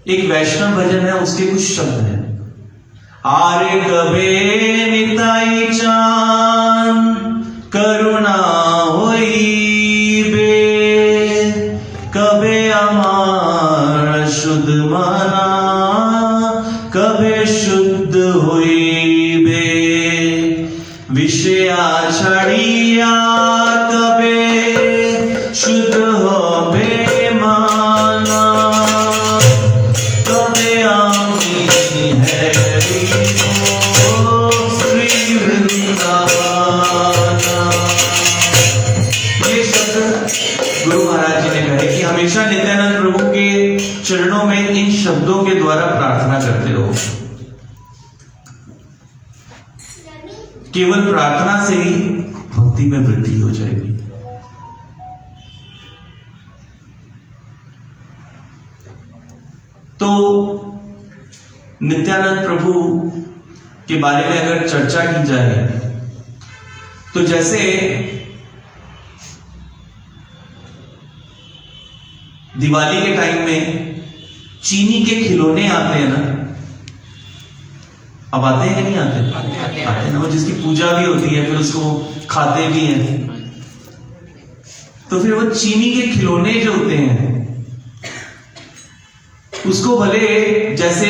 एक वैष्णव भजन है, उसके कुछ शब्द हैं। आरे कबे निताई चान करुणा होई बे, कबे अमार शुद्ध मना कबे शुद्ध होई बे, विषया छड़िया कबे शुद्ध हो बे माना, कबे आमी है श्री वृंदावना। ये शब्द गुरु महाराज जी ने कहे कि हमेशा नित्यानंद प्रभु के चरणों में इन शब्दों के द्वारा प्रार्थना करते रहो। केवल प्रार्थना से ही भक्ति में वृद्धि हो जाएगी। तो नित्यानंद प्रभु के बारे में अगर चर्चा की जाए तो जैसे दिवाली के टाइम में चीनी के खिलौने आते हैं ना, अब आते हैं कि नहीं आते? आते हैं ना, जिसकी पूजा भी होती है, फिर उसको खाते भी हैं। तो फिर वो चीनी के खिलौने जो होते हैं उसको भले जैसे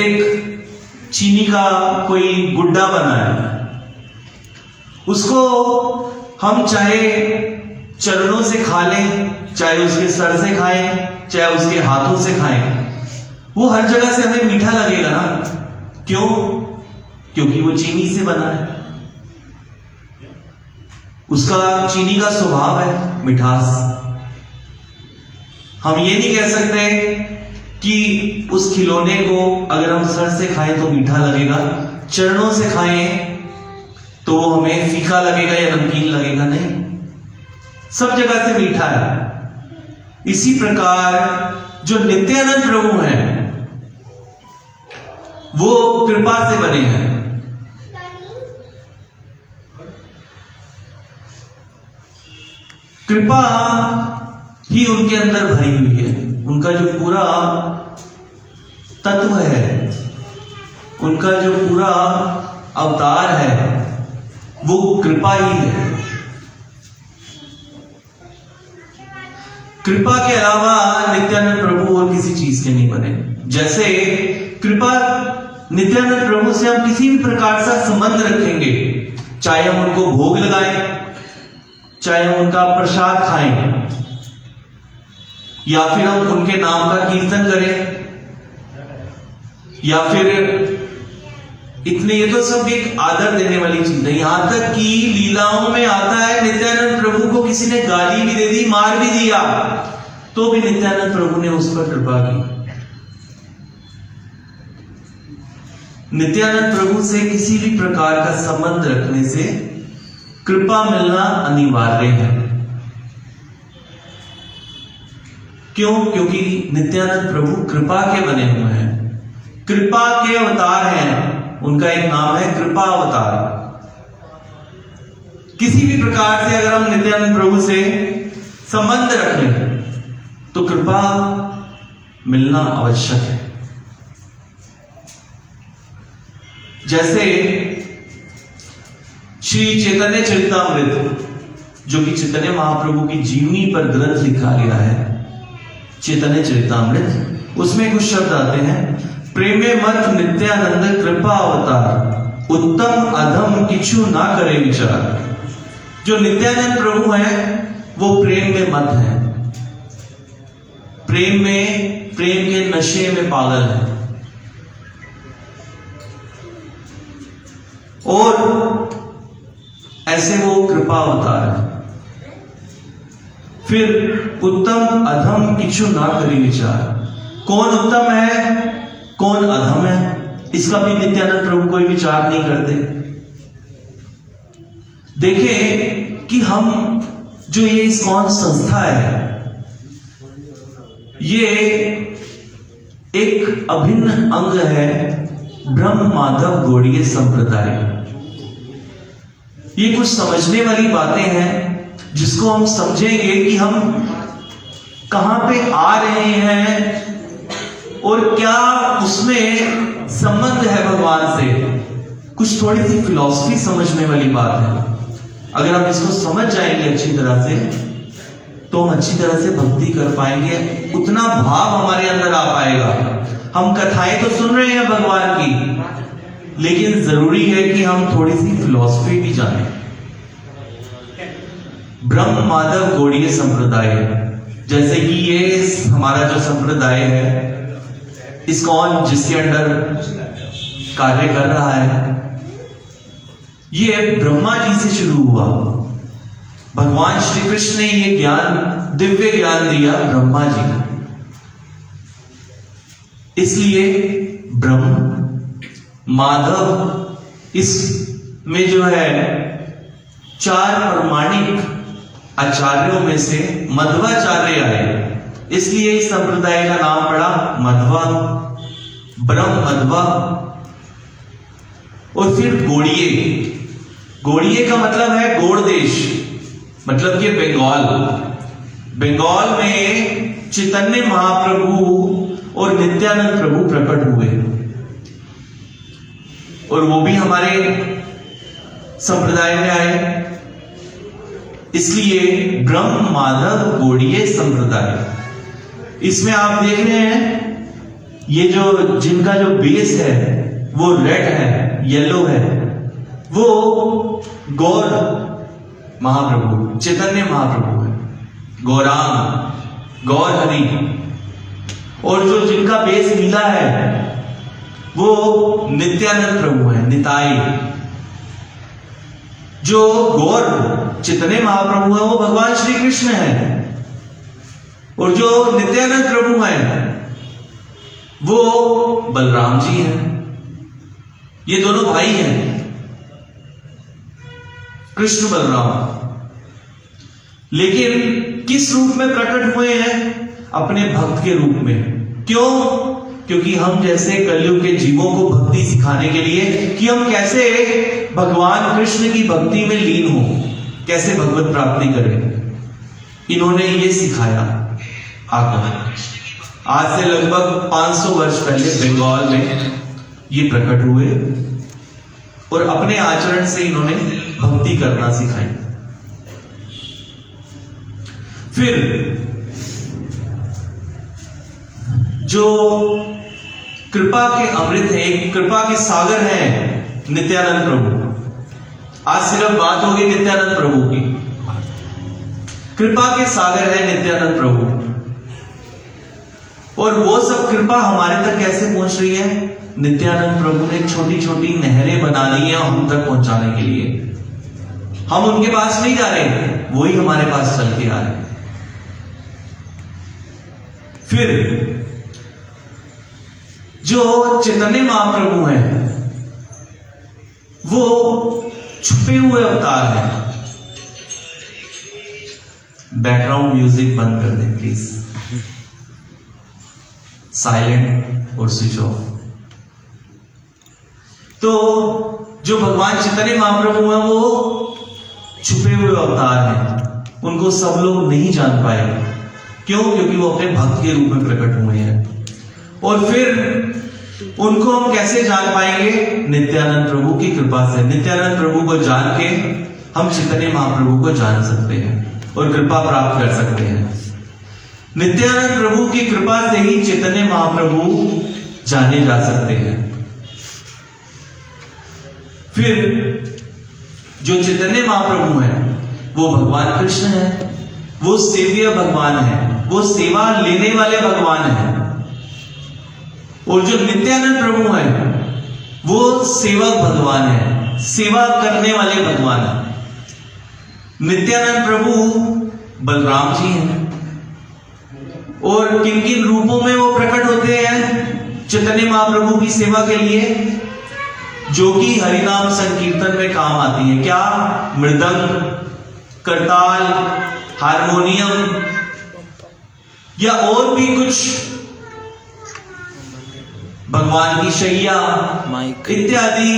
चीनी का कोई गुड्डा बना है, उसको हम चाहे चरणों से खा लें, चाहे उसके सर से खाएं, चाहे उसके हाथों से खाएं, वो हर जगह से हमें मीठा लगेगा ना। क्यों? क्योंकि वो चीनी से बना है, उसका चीनी का स्वभाव है मिठास। हम ये नहीं कह सकते कि उस खिलौने को अगर हम सर से खाएं तो मीठा लगेगा, चरणों से खाएं तो हमें फीका लगेगा या नमकीन लगेगा, नहीं, सब जगह से मीठा है। इसी प्रकार जो नित्यानंद प्रभु हैं वो कृपा से बने हैं। कृपा ही उनके अंदर भरी हुई है। उनका जो पूरा तत्व है, उनका जो पूरा अवतार है, वो कृपा ही है। कृपा के अलावा नित्यानंद प्रभु और किसी चीज के नहीं बने। जैसे कृपा नित्यानंद प्रभु से हम किसी भी प्रकार का संबंध रखेंगे, चाहे हम उनको भोग लगाएं, चाहे हम उनका प्रसाद खाएं, या फिर हम उनके नाम का कीर्तन करें, या फिर इतने, ये तो सब एक आदर देने वाली चीज है। यहां तक कि लीलाओं में आता है नित्यानंद प्रभु को किसी ने गाली भी दे दी, मार भी दिया, तो भी नित्यानंद प्रभु ने उस पर कृपा की। नित्यानंद प्रभु से किसी भी प्रकार का संबंध रखने से कृपा मिलना अनिवार्य है। क्यों? क्योंकि नित्यानंद प्रभु कृपा के बने हुए हैं, कृपा के अवतार हैं। उनका एक नाम है कृपा अवतार। किसी भी प्रकार से अगर हम नित्यानंद प्रभु से संबंध रख लें तो कृपा मिलना आवश्यक है। जैसे श्री चैतन्य चरितामृत, जो कि चैतन्य महाप्रभु की जीवनी पर ग्रंथ लिखा गया है, चैतन्य चरितामृत, उसमें कुछ शब्द आते हैं। प्रेमे मत नित्यानंद कृपा अवतार, उत्तम अधम किछु ना करे विचार। जो नित्यानंद प्रभु हैं वो प्रेम में मत हैं, प्रेम के नशे में पागल है, और ऐसे वो कृपा अवतार है। फिर उत्तम अधम किछु ना करे विचार। कौन उत्तम है, कौन अधम है, इसका भी नित्यानंद प्रभु कोई विचार नहीं करते। देखिए कि हम जो ये इस्कॉन संस्था है, ये एक अभिन्न अंग है ब्रह्म माधव गौड़ीय संप्रदाय। ये कुछ समझने वाली बातें हैं जिसको हम समझेंगे कि हम कहां पे आ रहे हैं और क्या उसमें संबंध है भगवान से, कुछ थोड़ी सी फिलॉसफी समझने वाली बात है। अगर हम इसको समझ जाएंगे अच्छी तरह से तो हम अच्छी तरह से भक्ति कर पाएंगे, उतना भाव हमारे अंदर आ पाएगा। हम कथाएं तो सुन रहे हैं भगवान की, लेकिन जरूरी है कि हम थोड़ी सी फिलॉसफी भी जानें। ब्रह्म माधव गौड़ीय संप्रदाय, जैसे कि ये हमारा जो संप्रदाय है, इस्कॉन जिसके अंडर कार्य कर रहा है, ये ब्रह्मा जी से शुरू हुआ। भगवान श्री कृष्ण ने ये ज्ञान, दिव्य ज्ञान दिया ब्रह्मा जी को। इसलिए ब्रह्म माधव इसमें जो है 4 प्रमाणिक आचार्यों में से मध्वाचार्य आए, इसलिए इस संप्रदाय का नाम पड़ा मध्वा, ब्रह्म मध्वा। और फिर गौड़ीय, गौड़ीय का मतलब है गौड़ देश, मतलब कि बंगाल। बंगाल में चैतन्य महाप्रभु और नित्यानंद प्रभु प्रकट हुए, और वो भी हमारे संप्रदाय में आए। इसलिए ब्रह्म माधव गौड़ीय संप्रदाय। इसमें आप देख रहे हैं ये जो जिनका जो बेस है वो रेड है, येलो है, वो गौर महाप्रभु, चैतन्य महाप्रभु है, गौरांग, गौर हरि। और जो जिनका बेस नीला है वो नित्यानंद प्रभु है, निताई। जो गौर चैतन्य महाप्रभु है वो भगवान श्री कृष्ण है, और जो नित्यानंद प्रभु है वो बलराम जी हैं। ये दोनों भाई हैं, कृष्ण बलराम। लेकिन किस रूप में प्रकट हुए हैं? अपने भक्त के रूप में। क्यों? क्योंकि हम जैसे कलयुग के जीवों को भक्ति सिखाने के लिए कि हम कैसे भगवान कृष्ण की भक्ति में लीन हो, कैसे भगवत प्राप्ति करें, इन्होंने ये सिखाया आकर। आज से लगभग 500 वर्ष पहले बंगाल में ये प्रकट हुए, और अपने आचरण से इन्होंने भक्ति करना सिखाई। फिर जो कृपा के अमृत है, कृपा के सागर है नित्यानंद प्रभु। आज सिर्फ बात होगी नित्यानंद प्रभु की। कृपा के सागर है नित्यानंद प्रभु, और वो सब कृपा हमारे तक कैसे पहुंच रही है? नित्यानंद प्रभु ने छोटी छोटी नहरें बना ली हैं हम तक पहुंचाने के लिए। हम उनके पास नहीं जा रहे, वो ही हमारे पास चल के आ रहे हैं। फिर जो चैतन्य महाप्रभु हैं वो छुपे हुए अवतार हैं। बैकग्राउंड म्यूजिक बंद कर दें प्लीज, साइलेंट और स्विच ऑफ। तो जो भगवान चैतन्य महाप्रभु हैं वो छुपे हुए अवतार हैं, उनको सब लोग नहीं जान पाए। क्यों? क्योंकि वो अपने भक्त के रूप में प्रकट हुए हैं। और फिर उनको हम कैसे जान पाएंगे? नित्यानंद प्रभु की कृपा से। नित्यानंद प्रभु को जान के हम चैतन्य महाप्रभु को जान सकते हैं और कृपा प्राप्त कर सकते हैं। नित्यानंद प्रभु की कृपा से ही चैतन्य महाप्रभु जाने जा सकते हैं। फिर जो चैतन्य महाप्रभु हैं वो भगवान कृष्ण हैं, वो सेव्य भगवान है, वो सेवा लेने वाले भगवान हैं। और जो नित्यानंद प्रभु हैं वो सेवक भगवान है, सेवा करने वाले भगवान है। नित्यानंद प्रभु बलराम जी हैं, और किन किन रूपों में वो प्रकट होते हैं चैतन्य महाप्रभु की सेवा के लिए? जो कि हरिनाम संकीर्तन में काम आती है। क्या? मृदंग, करताल, हारमोनियम, या और भी कुछ, भगवान की शैया इत्यादि,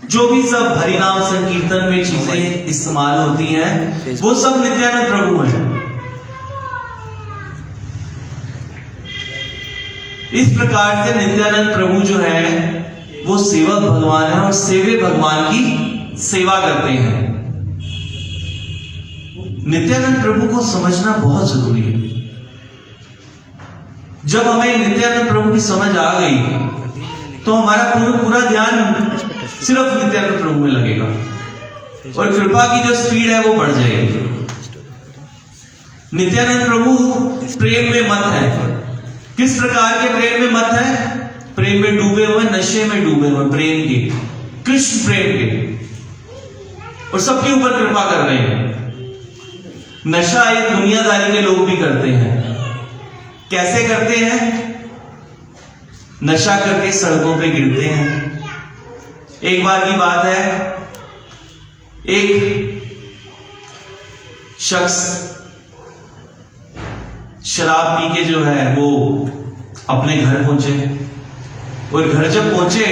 जो भी सब हरिनाम संकीर्तन में चीजें इस्तेमाल होती हैं वो सब नित्यानंद प्रभु हैं। इस प्रकार से नित्यानंद प्रभु जो है वो सेवक भगवान है और सेवे भगवान की सेवा करते हैं। नित्यानंद प्रभु को समझना बहुत जरूरी है। जब हमें नित्यानंद प्रभु की समझ आ गई तो हमारा पूरा ध्यान सिर्फ नित्यानंद प्रभु में लगेगा और कृपा की जो स्पीड है वो बढ़ जाएगी। नित्यानंद प्रभु प्रेम में मत है। किस प्रकार के प्रेम में मत है? प्रेम में डूबे हुए, नशे में डूबे हुए, प्रेम के, कृष्ण प्रेम के, और सबके ऊपर कृपा कर रहे हैं। नशा एक दुनियादारी के लोग भी करते हैं। कैसे करते हैं? नशा करके सड़कों पे गिरते हैं। एक बार की बात है, एक शख्स शराब पी के जो है वो अपने घर पहुंचे, और घर जब पहुंचे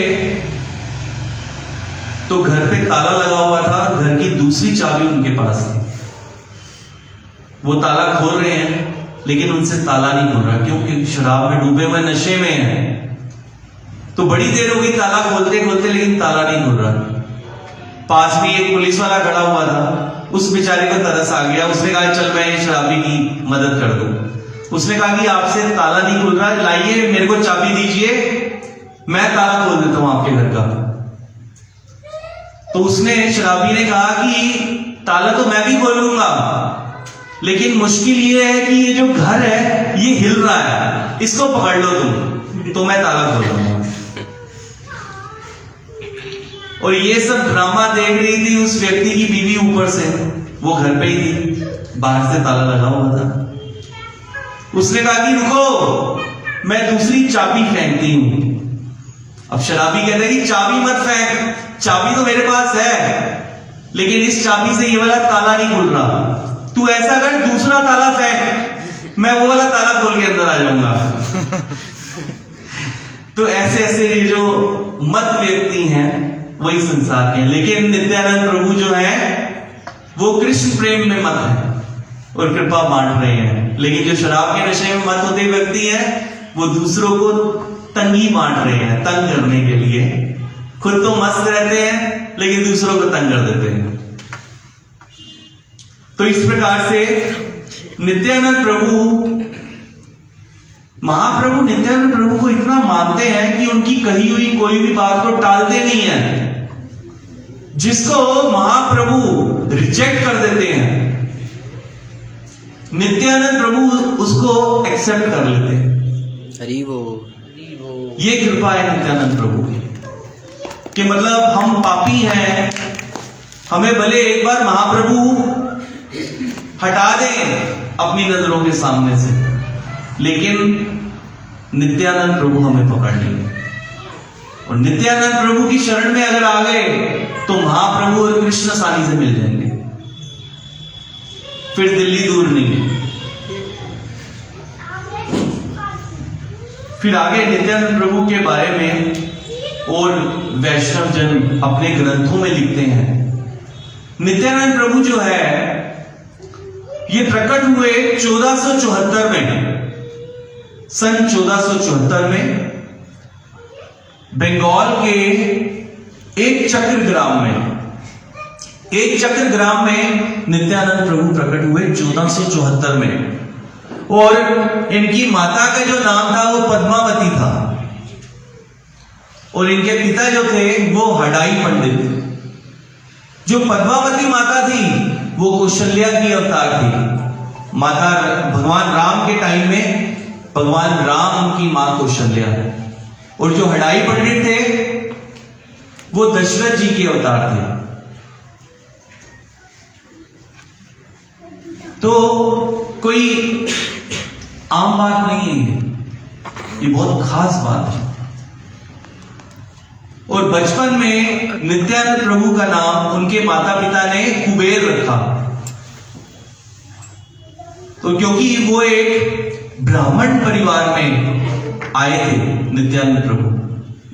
तो घर पे ताला लगा हुआ था, घर की दूसरी चाबी उनके पास थी। वो ताला खोल रहे हैं लेकिन उनसे ताला नहीं खुल रहा, क्योंकि शराब में डूबे हुए, नशे में है। तो बड़ी देर हो गई ताला खोलते खोलते, लेकिन ताला नहीं खुल रहा। पास में एक पुलिस वाला खड़ा हुआ था, उस बेचारे को तरस आ गया। उसने कहा चल मैं ये शराबी की मदद कर दूं। उसने कहा कि आपसे ताला नहीं खुल रहा, लाइए मेरे को चाबी दीजिए, मैं ताला खोल देता हूं आपके घर का। तो उसने, शराबी ने कहा कि ताला तो मैं भी खोल लूंगा, लेकिन मुश्किल ये है कि ये जो घर है ये हिल रहा है, इसको पकड़ लो तुम, तो मैं ताला खोल दूंगा। और ये सब ड्रामा देख रही थी उस व्यक्ति की बीवी ऊपर से, वो घर पे ही थी, बाहर से ताला लगा हुआ था। उसने कहा कि रुको, मैं दूसरी चाबी फेंकती हूं। अब शराबी कहता है कि चाबी मत फेंक, चाबी तो मेरे पास है, लेकिन इस चाबी से ये वाला ताला नहीं खुल रहा। तू ऐसा कर, दूसरा ताला फेंक, मैं वो वाला ताला खोल के अंदर आ जाऊंगा। तो ऐसे ऐसे ये जो मत व्यक्ति हैं वही संसार के हैं। लेकिन नित्यानंद प्रभु जो है वो कृष्ण प्रेम में मत है और कृपा बांट रहे हैं। लेकिन जो शराब के नशे में मत होते व्यक्ति हैं वो दूसरों को तंगी बांट रहे हैं, तंग करने के लिए। खुद तो मस्त रहते हैं लेकिन दूसरों को तंग कर देते हैं। तो इस प्रकार से नित्यानंद प्रभु, महाप्रभु नित्यानंद प्रभु को इतना मानते हैं कि उनकी कही हुई कोई भी बात को टालते नहीं है। जिसको महाप्रभु रिजेक्ट कर देते हैं, नित्यानंद प्रभु उसको एक्सेप्ट कर लेते हैं। ये कृपा है नित्यानंद प्रभु की, कि मतलब हम पापी हैं, हमें भले एक बार महाप्रभु हटा दें अपनी नजरों के सामने से, लेकिन नित्यानंद प्रभु हमें पकड़ लेंगे। और नित्यानंद प्रभु की शरण में अगर आ गए तो महाप्रभु और कृष्ण आसानी से मिल जाएंगे, फिर दिल्ली दूर नहीं है। फिर आगे नित्यानंद प्रभु के बारे में और वैष्णव जन अपने ग्रंथों में लिखते हैं। नित्यानंद प्रभु जो है ये प्रकट हुए 1474 में, सन 1474 में बंगाल के एक चक्रग्राम में नित्यानंद प्रभु प्रकट हुए 1474 में। और इनकी माता का जो नाम था वो पद्मावती था, और इनके पिता जो थे वो हडाई पंडित थे। जो पद्मावती माता थी वो कौशल्या की अवतार थी। माता भगवान राम के टाइम में भगवान राम की मां कौशल्या, और जो हडाई पंडित थे वो दशरथ जी के अवतार थे। तो कोई आम बात नहीं है, ये बहुत खास बात है। और बचपन में नित्यानंद प्रभु का नाम उनके माता पिता ने कुबेर रखा, तो क्योंकि वो एक ब्राह्मण परिवार में आए थे नित्यानंद प्रभु,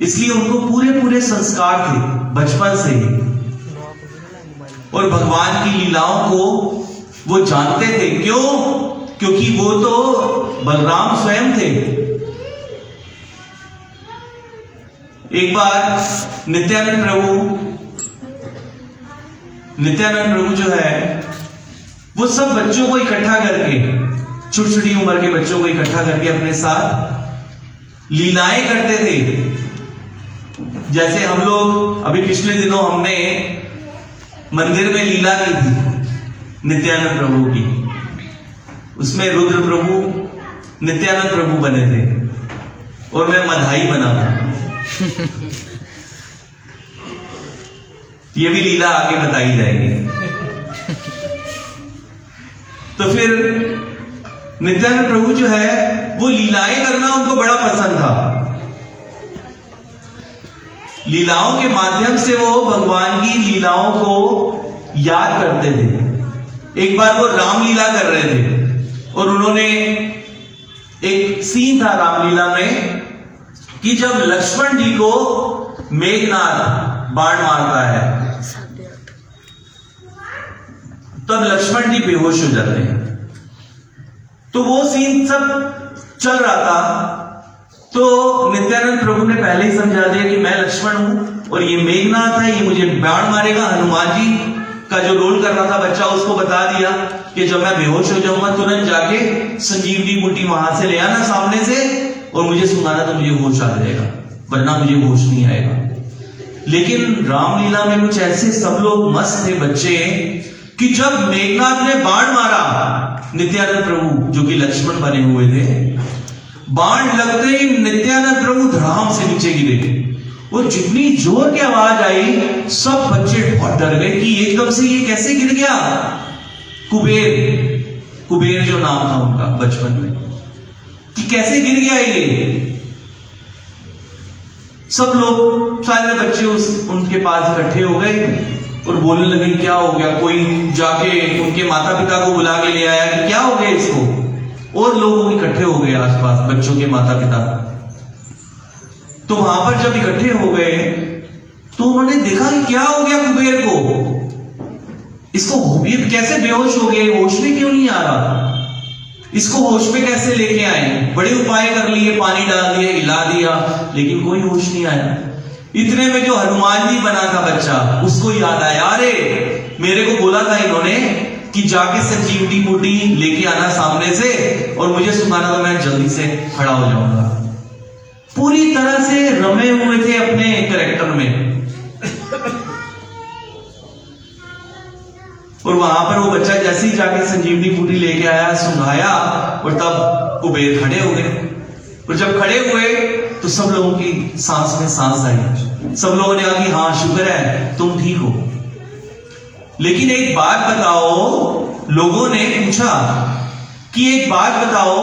इसलिए उनको पूरे संस्कार थे बचपन से ही, और भगवान की लीलाओं को वो जानते थे। क्यों? क्योंकि वो तो बलराम स्वयं थे। एक बार नित्यानंद प्रभु जो है वो सब बच्चों को इकट्ठा करके, छोटी छोटी उम्र के बच्चों को इकट्ठा करके अपने साथ लीलाएं करते थे। जैसे हम लोग अभी पिछले दिनों हमने मंदिर में लीला की थी नित्यानंद प्रभु की, उसमें रुद्र प्रभु नित्यानंद प्रभु बने थे और मैं मधाई बना था। ये भी लीला आगे बताई जाएगी। तो फिर नित्यानंद प्रभु जो है वो लीलाएं करना उनको बड़ा पसंद था। लीलाओं के माध्यम से वो भगवान की लीलाओं को याद करते थे। एक बार वो रामलीला कर रहे थे और उन्होंने, एक सीन था रामलीला में कि जब लक्ष्मण जी को मेघनाद बाण मारता है तब लक्ष्मण जी बेहोश हो जाते हैं। तो वो सीन सब चल रहा था, तो नित्यानंद प्रभु ने पहले ही समझा दिया कि मैं लक्ष्मण हूं और ये मेघनाद है, ये मुझे बाण मारेगा। हनुमान जी का जो रोल कर रहा था बच्चा, उसको बता दिया कि जब मैं बेहोश हो जाऊंगा तुरंत जाके संजीवनी बूटी वहां से ले आना सामने से और मुझे सुनाना, तो मुझे होश आ जाएगा, वरना मुझे होश नहीं आएगा। लेकिन रामलीला में कुछ ऐसे सब लोग मस्त थे बच्चे कि जब मेघनाद ने बाण मारा, नित्यानंद प्रभु जो कि लक्ष्मण बने हुए थे, बाण लगते ही नित्यानंद प्रभु धड़ाम से नीचे गिरे और जितनी जोर की आवाज आई सब बच्चे बहुत डर गए कि एकदम से ये कैसे गिर गया। कुबेर जो नाम था उनका बचपन में, कि कैसे गिर गया ये। सब लोग, सारे बच्चे उनके पास इकट्ठे हो गए और बोलने लगे क्या हो गया। कोई जाके उनके माता पिता को बुला के ले आया कि क्या हो गया इसको, और लोग इकट्ठे हो गए आसपास, बच्चों के माता पिता। तो वहां पर जब इकट्ठे हो गए तो उन्होंने देखा कि क्या हो गया कुबेर को, इसको कुबेर कैसे बेहोश हो गए, होश में क्यों नहीं आ रहा, इसको होश में कैसे लेके आए। बड़े उपाय कर लिए, पानी डाल दिए, हिला दिया, लेकिन कोई होश नहीं आया। इतने में जो हनुमान जी बना था बच्चा, उसको याद आया, अरे मेरे को बोला था इन्होंने कि जाके संजीवनी बूटी लेके आना सामने से और मुझे सुनाना, तो मैं जल्दी से खड़ा हो जाऊंगा। पूरी तरह से रमे हुए थे अपने कैरेक्टर में। और वहां पर वो बच्चा जैसे ही जाके संजीवनी बूटी लेके आया, सुंघाया, और तब कुबेर खड़े हो गए। और जब खड़े हुए तो सब लोगों की सांस में सांस आई। सब लोगों ने कहा कि हाँ शुक्र है तुम ठीक हो। लेकिन एक बात बताओ, लोगों ने पूछा कि एक बात बताओ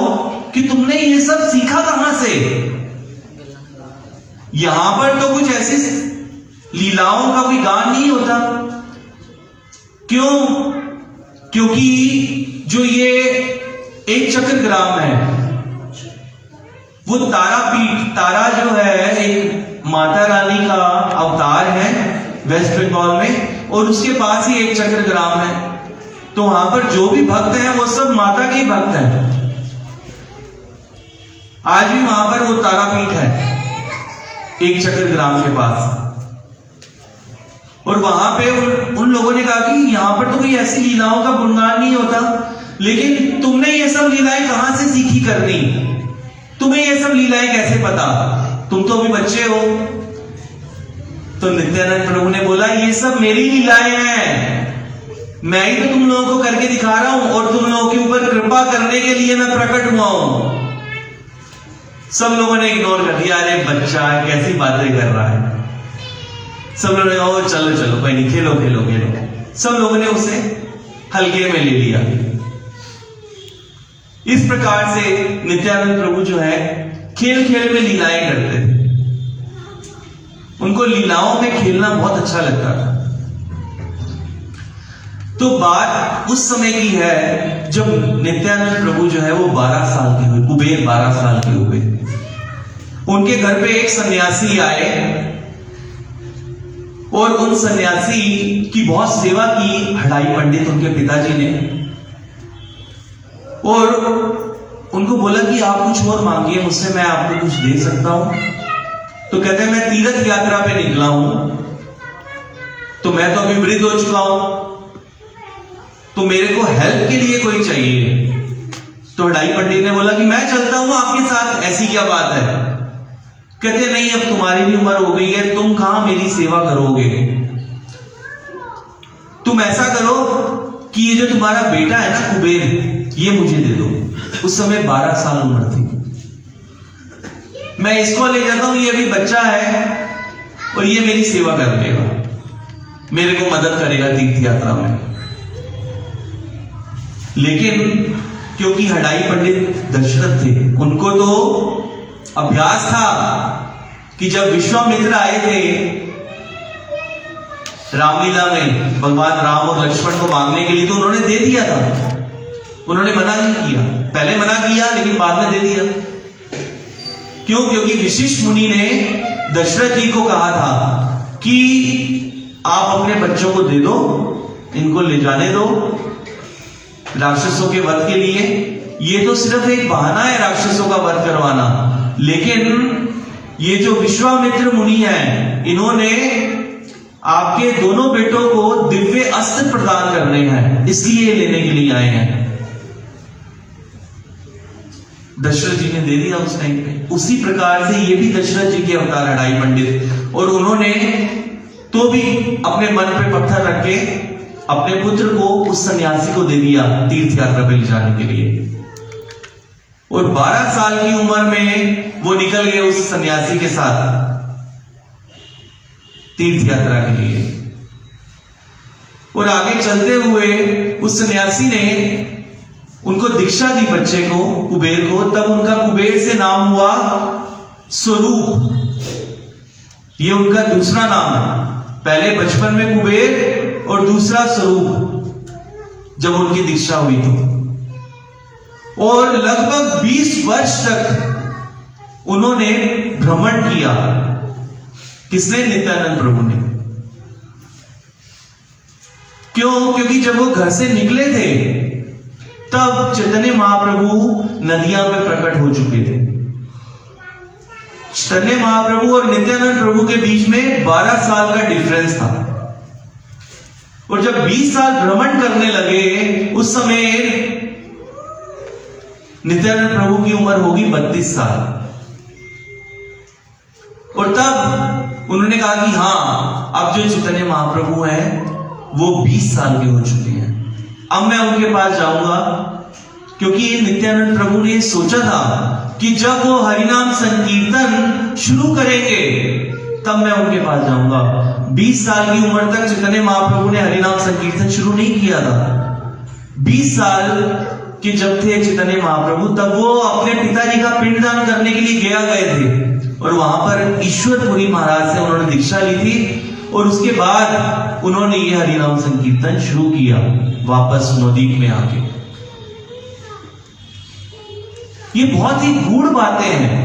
कि तुमने ये सब सीखा कहां से। यहां पर तो कुछ ऐसी लीलाओं का कोई गान नहीं होता। क्यों? क्योंकि जो ये एक चक्र ग्राम है, वो तारापीठ, तारा जो है एक माता रानी का अवतार है वेस्ट बंगाल में, और उसके पास ही एक चक्र ग्राम है। तो वहां पर जो भी भक्त हैं वो सब माता के भक्त हैं। आज भी वहां पर वो तारापीठ है एक चक्र ग्राम के पास। और वहां पे उन लोगों ने कहा कि यहां पर तो कोई ऐसी लीलाओं का गुणगान नहीं होता, लेकिन तुमने ये सब लीलाएं कहां से सीखी करनी, तुम्हें ये सब लीलाएं कैसे पता, तुम तो अभी बच्चे हो। तो नित्यानंद प्रभु ने बोला ये सब मेरी लीलाएं हैं, मैं ही तो तुम लोगों को करके दिखा रहा हूं और तुम लोगों के ऊपर कृपा करने के लिए मैं प्रकट हुआ हूं। सब लोगों ने इग्नोर कर दिया, अरे बच्चा कैसी बातें कर रहा है। सब लोगों ने कहा चलो चलो कोई नहीं, खेलो खेलो खेलो। सब लोगों ने उसे हल्के में ले लिया। इस प्रकार से नित्यानंद प्रभु जो है खेल खेल में लीलाएं करते थे। उनको लीलाओं में खेलना बहुत अच्छा लगता था। तो बात उस समय की है जब नित्यानंद प्रभु जो है वो 12 साल के हुए, कुबेर 12 साल के हुए। उनके घर पे एक सन्यासी आए और उन सन्यासी की बहुत सेवा की हड़ाई पंडित उनके पिताजी ने, और उनको बोला कि आप कुछ और मांगिए मुझसे, मैं आपको कुछ दे सकता हूं। तो कहते हैं मैं तीर्थ यात्रा पे निकला हूं, तो मैं तो अभी वृद्ध हो चुका हूं, तो मेरे को हेल्प के लिए कोई चाहिए। तो हडाई पंडित ने बोला कि मैं चलता हूं आपके साथ, ऐसी क्या बात है। कहते नहीं, अब तुम्हारी भी उम्र हो गई है, तुम कहां मेरी सेवा करोगे। तुम ऐसा करो कि ये जो तुम्हारा बेटा है ना कुबेर, ये मुझे दे दो। उस समय 12 साल उम्र थी। मैं इसको ले जाता हूं, ये अभी बच्चा है और ये मेरी सेवा कर लेगा, मेरे को मदद करेगा तीर्थ यात्रा में। लेकिन क्योंकि हडाई पंडित दशरथ थे, उनको तो अभ्यास था कि जब विश्वामित्र आए थे रामलीला में भगवान राम और लक्ष्मण को मांगने के लिए, तो उन्होंने दे दिया था, उन्होंने मना नहीं किया। पहले मना किया लेकिन बाद में दे दिया। क्यों? क्योंकि वशिष्ठ मुनि ने दशरथ जी को कहा था कि आप अपने बच्चों को दे दो, इनको ले जाने दो राक्षसों के वध के लिए। ये तो सिर्फ एक बहाना है राक्षसों का वध करवाना, लेकिन ये जो विश्वामित्र मुनि हैं, इन्होंने आपके दोनों बेटों को दिव्य अस्त्र प्रदान करने हैं, इसलिए लेने के लिए आए हैं। दशरथ जी ने दे दिया उस टाइम पे। उसी प्रकार से ये भी दशरथ जी के अवतार हडाई पंडित, और उन्होंने तो भी अपने मन पे पत्थर रख के अपने पुत्र को उस सन्यासी को दे दिया तीर्थ यात्रा पे ले जाने के लिए। और 12 साल की उम्र में वो निकल गए उस सन्यासी के साथ तीर्थ यात्रा के लिए। और आगे चलते हुए उस सन्यासी ने उनको दीक्षा दी, बच्चे को, कुबेर को। तब उनका कुबेर से नाम हुआ स्वरूप। ये उनका दूसरा नाम है। पहले बचपन में कुबेर और दूसरा स्वरूप, जब उनकी दीक्षा हुई तो। और लगभग 20 वर्ष तक उन्होंने भ्रमण किया। किसने? नित्यानंद प्रभु ने। क्यों? क्योंकि जब वो घर से निकले थे तब चैतन्य महाप्रभु नदियां में प्रकट हो चुके थे। चैतन्य महाप्रभु और नित्यानंद प्रभु के बीच में 12 साल का डिफरेंस था। और जब 20 साल भ्रमण करने लगे, उस समय नित्यानंद प्रभु की उम्र होगी 32 साल। और तब उन्होंने कहा कि हां, अब जो चैतन्य महाप्रभु हैं वो 20 साल के हो चुके हैं, अब मैं उनके पास जाऊंगा। क्योंकि नित्यानंद प्रभु ने सोचा था कि जब वो हरिनाम संकीर्तन शुरू करेंगे तब मैं उनके पास जाऊंगा। 20 साल की उम्र तक चैतन्य महाप्रभु ने हरिनाम संकीर्तन शुरू नहीं किया था। 20 साल के जब थे चैतन्य महाप्रभु, तब वो अपने पिताजी का पिंडदान करने के लिए गए थे। और वहां पर ईश्वरपुरी महाराज से उन्होंने दीक्षा ली थी। और उसके बाद उन्होंने ये हरिनाम संकीर्तन शुरू किया वापस नवद्वीप में आके। ये बहुत ही गूढ़ बातें हैं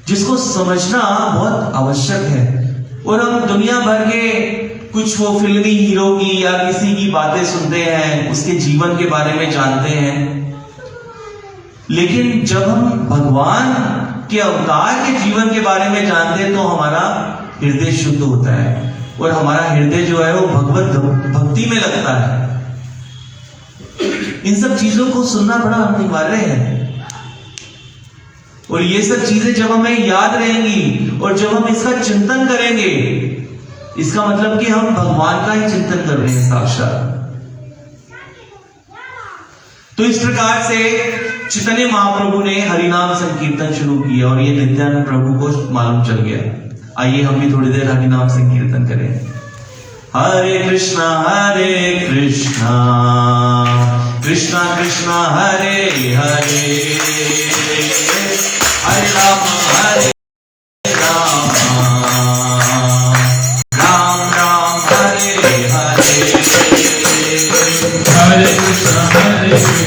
जिसको समझना बहुत आवश्यक है। और हम दुनिया भर के कुछ वो फिल्मी हीरो की या किसी की बातें सुनते हैं, उसके जीवन के बारे में जानते हैं, लेकिन जब हम भगवान के अवतार के जीवन के बारे में जानते हैं तो हमारा हृदय शुद्ध होता है और हमारा हृदय जो है वो भगवत भक्ति में लगता है। इन सब चीजों को सुनना बड़ा अनिवार्य है। और ये सब चीजें जब हमें याद रहेंगी और जब हम इसका चिंतन करेंगे, इसका मतलब कि हम भगवान का ही चिंतन कर रहे हैं साक्षात। तो इस प्रकार से चैतन्य महाप्रभु ने हरिनाम संकीर्तन शुरू किया और ये नित्यानंद प्रभु को मालूम चल गया। आइए हम भी थोड़ी देर हरिनाम संकीर्तन करें। हरे कृष्णा कृष्णा कृष्णा हरे हरे, हरे राम राम राम हरे हरे, हरे कृष्णा हरे कृष्णा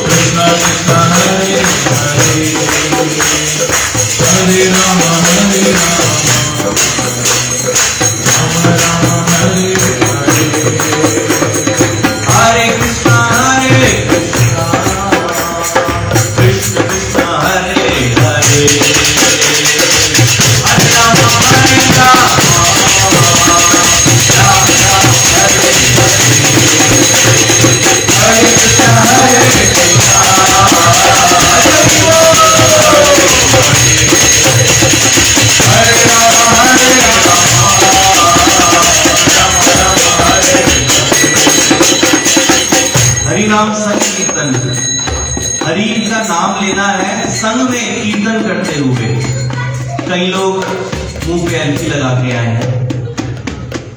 कृष्णा कृष्णा हरे हरे, हरे राम राम राम हरे हरे, हरे कृष्णा कृष्णा कृष्णा हरि का नाम लेना है संग में कीर्तन करते हुए। कई लोग मुंह पे अलखी लगा के आए हैं,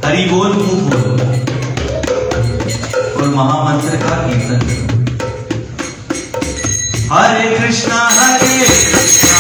हरि बोल मुंह खोलो और महामंत्र का कीर्तन करो। हरे कृष्णा हरे कृष्णा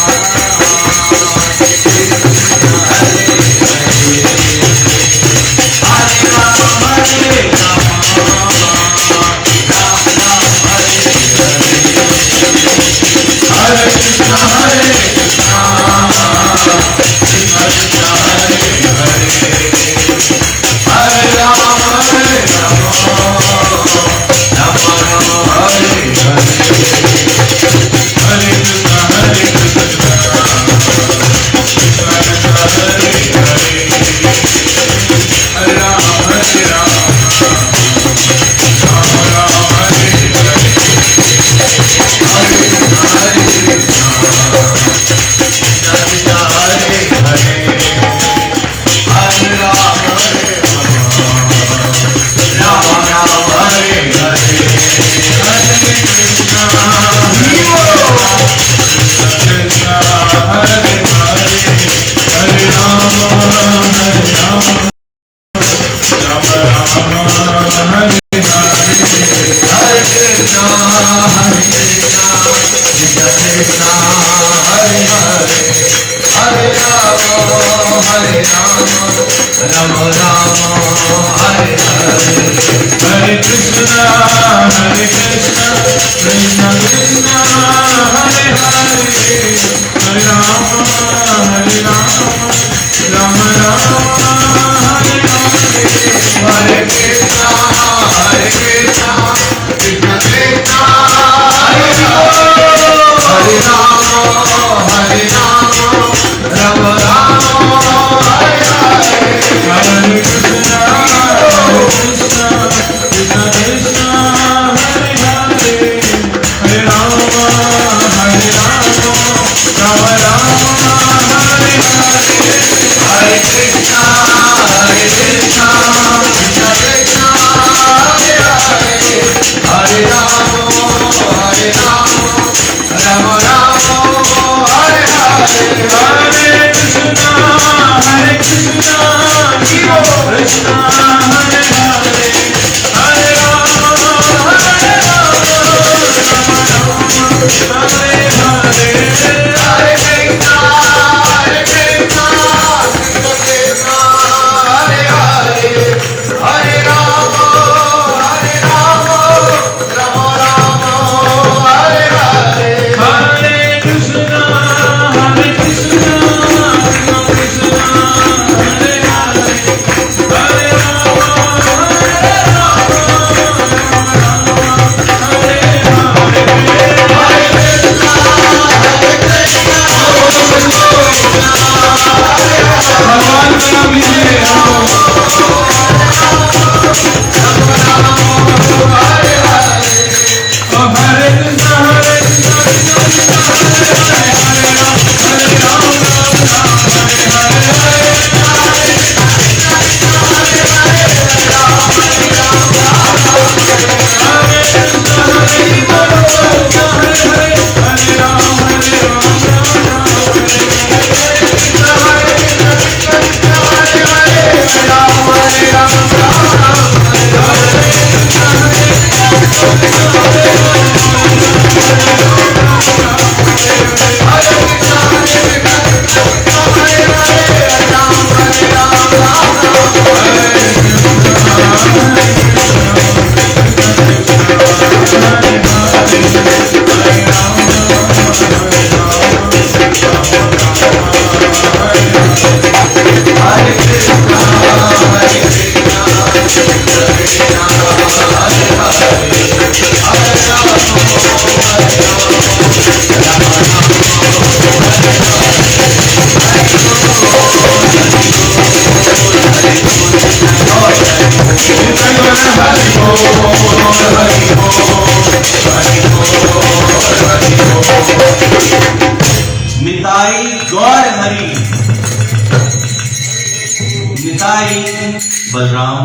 बलराम,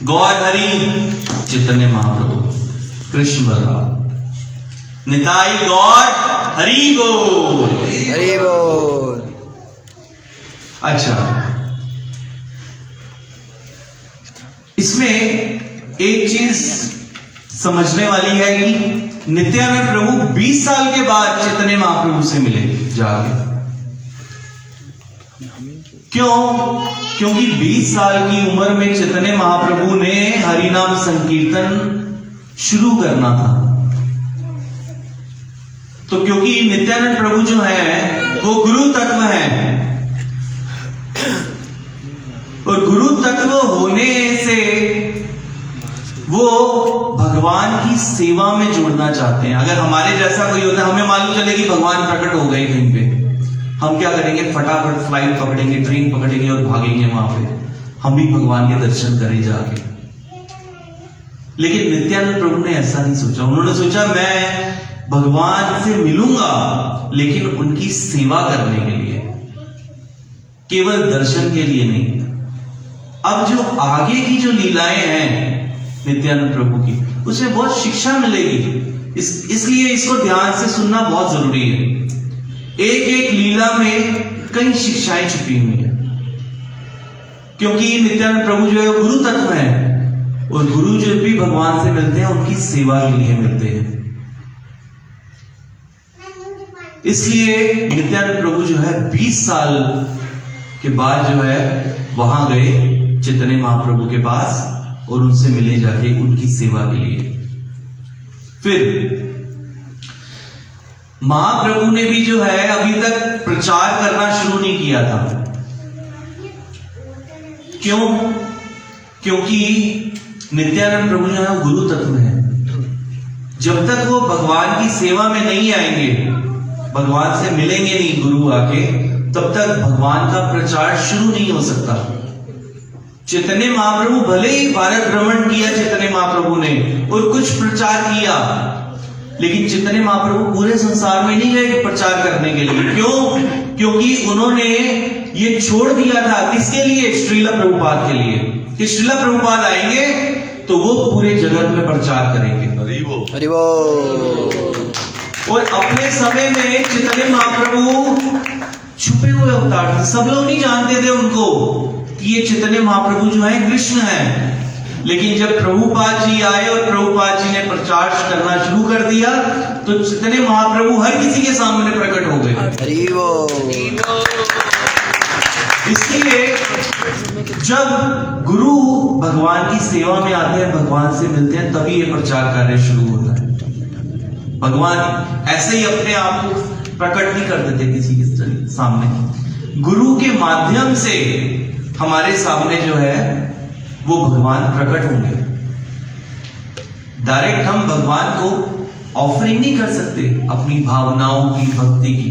गौर हरि, चैतन्य महाप्रभु, कृष्ण बलराम। निताई गॉड, हरि बोल, हरि बोल। अच्छा, इसमें एक चीज समझने वाली है कि नित्यानंद प्रभु 20 साल के बाद चैतन्य महाप्रभु से मिले जाके। क्यों? क्योंकि 20 साल की उम्र में चैतन्य महाप्रभु ने हरिनाम संकीर्तन शुरू करना था। तो क्योंकि नित्यानंद प्रभु जो है वो गुरु तत्व है, और गुरु तत्व होने से वो भगवान की सेवा में जोड़ना चाहते हैं। अगर हमारे जैसा कोई होता है, हमें मालूम चले कि भगवान प्रकट हो गए कहीं पे, हम क्या करेंगे? फटाफट फ्लाइट पकड़ेंगे, ट्रेन पकड़ेंगे और भागेंगे वहां पे, हम भी भगवान के दर्शन करें जाके। लेकिन नित्यानंद प्रभु ने ऐसा नहीं सोचा। उन्होंने सोचा मैं भगवान से मिलूंगा, लेकिन उनकी सेवा करने के लिए, केवल दर्शन के लिए नहीं। अब जो आगे की जो लीलाएं हैं नित्यानंद प्रभु की, उसमें बहुत शिक्षा मिलेगी। इसलिए इसको ध्यान से सुनना बहुत जरूरी है। एक एक लीला में कई शिक्षाएं छुपी हुई है, क्योंकि नित्यानंद प्रभु जो है गुरु तत्व है, और गुरु जो भी भगवान से मिलते हैं उनकी सेवा के लिए मिलते हैं। इसलिए नित्यानंद प्रभु जो है 20 साल के बाद जो है वहां गए चैतन्य महाप्रभु के पास, और उनसे मिले जाके उनकी सेवा के लिए। फिर महाप्रभु ने भी जो है अभी तक प्रचार करना शुरू नहीं किया था। क्यों? क्योंकि नित्यानंद प्रभु जो है गुरु तत्व है। जब तक वो भगवान की सेवा में नहीं आएंगे, भगवान से मिलेंगे नहीं गुरु आके, तब तक भगवान का प्रचार शुरू नहीं हो सकता। चैतन्य महाप्रभु भले ही भारत भ्रमण किया चैतन्य महाप्रभु ने और कुछ प्रचार किया, लेकिन चैतन्य महाप्रभु पूरे संसार में नहीं गए प्रचार करने के लिए। क्यों? क्योंकि उन्होंने ये छोड़ दिया था। किसके लिए? श्रीला प्रभुपाद के लिए, कि श्रीला प्रभुपाद आएंगे तो वो पूरे जगत में प्रचार करेंगे। हरि बोल। और अपने समय में चैतन्य महाप्रभु छुपे हुए अवतार थे, सब लोग नहीं जानते थे उनको कि ये चैतन्य महाप्रभु जो है कृष्ण है। लेकिन जब प्रभुपाद जी आए और प्रभुपाद जी ने प्रचार करना शुरू कर दिया, तो चैतन्य महाप्रभु हर किसी के सामने प्रकट हो गए। हरि बोल। इसलिए जब गुरु भगवान की सेवा में आते हैं, भगवान से मिलते हैं, तभी ये प्रचार कार्य शुरू होता है। भगवान ऐसे ही अपने आप को प्रकट नहीं कर देते किसी के सामने। गुरु के माध्यम से हमारे सामने जो है वो भगवान प्रकट होंगे। डायरेक्ट हम भगवान को ऑफरिंग नहीं कर सकते अपनी भावनाओं की, भक्ति की,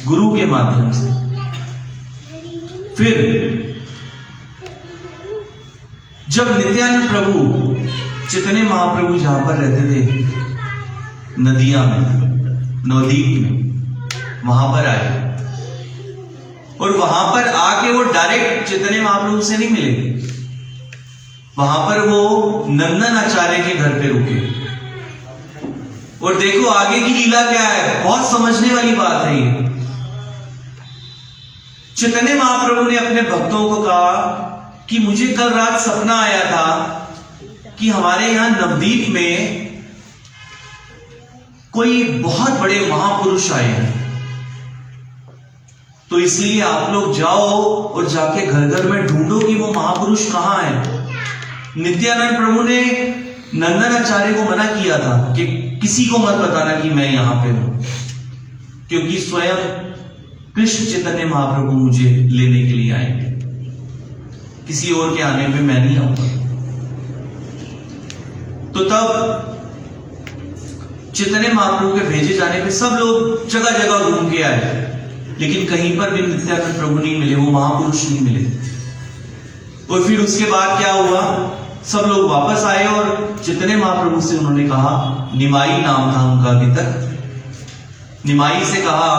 गुरु के माध्यम से। फिर जब नित्यानंद प्रभु चैतन्य महाप्रभु जहां पर रहते थे नदिया में, नवद्वीप में, वहां पर आए, और वहां पर आके वो डायरेक्ट चैतन्य महाप्रभु से नहीं मिले। वहां पर वो नंदन आचार्य के घर पे रुके। और देखो आगे की लीला क्या है, बहुत समझने वाली बात है ये। चैतन्य महाप्रभु ने अपने भक्तों को कहा कि मुझे कल रात सपना आया था कि हमारे यहां नवद्वीप में कोई बहुत बड़े महापुरुष आए हैं, तो इसलिए आप लोग जाओ और जाके घर घर में ढूंढो कि वो महापुरुष कहां है। नित्यानंद प्रभु ने नंदनाचार्य को मना किया था कि किसी को मत बताना कि मैं यहां पे हूं, क्योंकि स्वयं कृष्ण चैतन्य महाप्रभु मुझे लेने के लिए आएंगे, किसी और के आने पे मैं नहीं आऊंगा। तो तब चैतन्य महाप्रभु के भेजे जाने पे सब लोग जगह जगह घूम के आए, लेकिन कहीं पर भी नित्यानंद प्रभु नहीं मिले, वो महापुरुष नहीं मिले। और फिर उसके बाद क्या हुआ, सब लोग वापस आए और चैतन्य महाप्रभु से उन्होंने कहा, निमाई नाम था उनका अभी तक, निमाई से कहा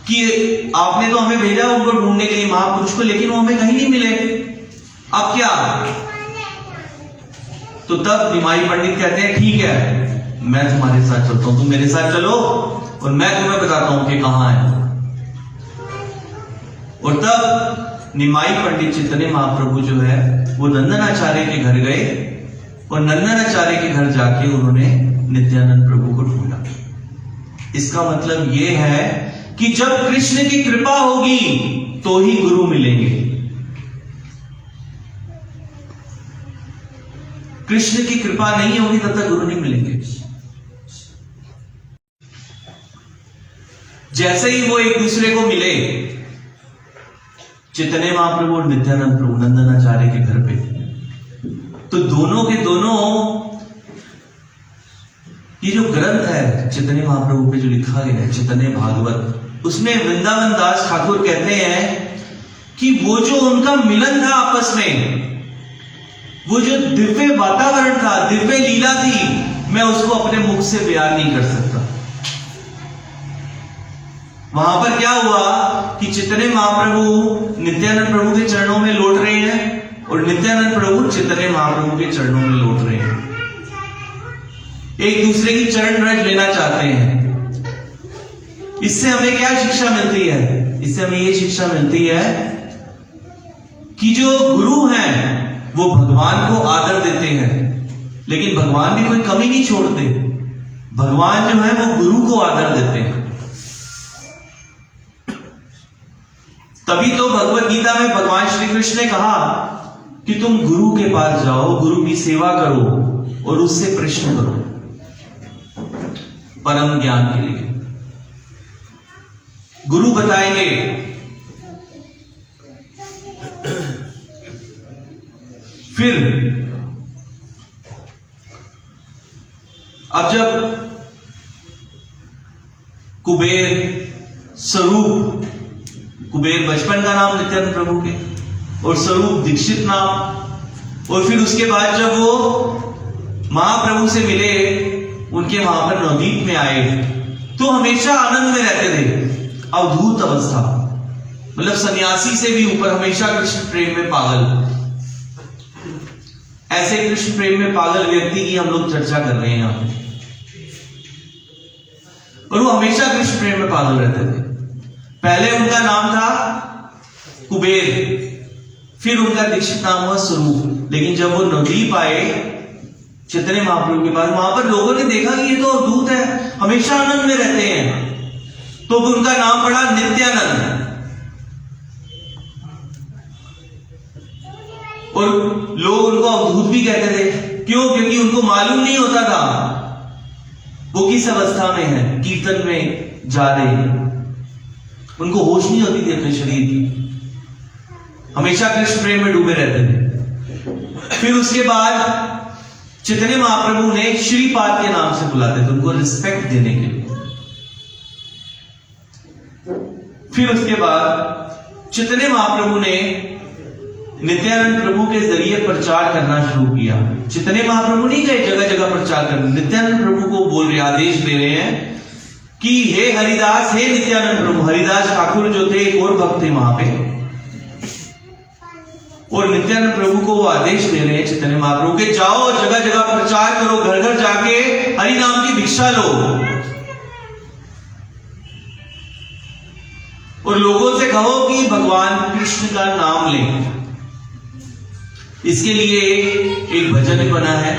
कि आपने तो हमें भेजा उनको ढूंढने के लिए महापुरुष को, लेकिन वो हमें कहीं नहीं मिले, अब क्या? तो तब निमाई पंडित कहते हैं ठीक है, मैं तुम्हारे साथ चलता हूं, तुम मेरे साथ चलो और मैं तुम्हें बताता हूं कि कहां है। और तब निमाई पंडित चैतन्य महाप्रभु जो है वो नंदनाचार्य के घर गए और नंदनाचार्य के घर जाके उन्होंने नित्यानंद प्रभु को ढूंढा। इसका मतलब यह है कि जब कृष्ण की कृपा होगी तो ही गुरु मिलेंगे। कृष्ण की कृपा नहीं होगी तब तक गुरु नहीं मिलेंगे। जैसे ही वो एक दूसरे को मिले, चैतन्य महाप्रभु और नित्यानंद प्रभु नंदनाचार्य के घर पे, तो दोनों के दोनों ये जो ग्रंथ है चैतन्य महाप्रभु पे जो लिखा गया है चैतन्य भागवत, उसमें वृंदावन दास ठाकुर कहते हैं कि वो जो उनका मिलन था आपस में, वो जो दिव्य वातावरण था, दिव्य लीला थी, मैं उसको अपने मुख से बयान नहीं कर सकता। वहां पर क्या हुआ कि चैतन्य महाप्रभु नित्यानंद प्रभु के चरणों में लौट रहे हैं और नित्यानंद प्रभु चैतन्य महाप्रभु के चरणों में लौट रहे हैं, एक दूसरे की चरण रज लेना चाहते हैं। इससे हमें क्या शिक्षा मिलती है? इससे हमें यह शिक्षा मिलती है कि जो गुरु हैं वो भगवान को आदर देते हैं, लेकिन भगवान भी कोई कमी नहीं छोड़ते। भगवान जो है वो गुरु को आदर देते हैं। तभी तो भगवत गीता में भगवान श्री कृष्ण ने कहा कि तुम गुरु के पास जाओ, गुरु की सेवा करो और उससे प्रश्न करो परम ज्ञान के लिए। गुरु बताएंगे। फिर अब जब कुबेर बचपन का नाम नित्यानंद प्रभु के, और स्वरूप दीक्षित नाम, और फिर उसके बाद जब वो महाप्रभु से मिले, उनके वहां पर नवदीप में आए, तो हमेशा आनंद में रहते थे, अवधूत अवस्था, मतलब सन्यासी से भी ऊपर, हमेशा कृष्ण प्रेम में पागल। ऐसे कृष्ण प्रेम में पागल व्यक्ति की हम लोग चर्चा कर रहे हैं यहां पे, और वो हमेशा कृष्ण प्रेम में पागल रहते थे। पहले उनका नाम था कुबेर, फिर उनका दीक्षित नाम हुआ स्वरूप। लेकिन जब वो नवदीप आए चैतन्य महाप्रभु के पास, वहां पर लोगों ने देखा कि ये तो अवधूत है, हमेशा आनंद में रहते हैं, तो उनका नाम पड़ा नित्यानंद। और लोग उनको अवधूत भी कहते थे। क्यों? क्योंकि उनको मालूम नहीं होता था वो किस अवस्था में है, कीर्तन में जा रहे हैं, उनको होश नहीं होती थी अपने शरीर की, हमेशा कृष्ण प्रेम में डूबे रहते थे। फिर उसके बाद चैतन्य महाप्रभु ने श्रीपाद के नाम से बुलाते थे, उनको रिस्पेक्ट देने के लिए। फिर उसके बाद चैतन्य महाप्रभु ने नित्यानंद प्रभु के जरिए प्रचार करना शुरू किया। चैतन्य महाप्रभु नहीं गए जगह जगह प्रचार करने, नित्यानंद प्रभु को बोल रहे, आदेश दे रहे हैं कि हे हरिदास, हे नित्यानंद प्रभु। हरिदास ठाकुर जो थे एक और भक्त थे वहां पे, और नित्यानंद प्रभु को वो आदेश दे रहे हैं चैतन्य महाप्रभु के, जाओ जगह जगह प्रचार करो, घर घर जाके हरि नाम की भिक्षा लो और लोगों से कहो कि भगवान कृष्ण का नाम लें। इसके लिए एक भजन बना है,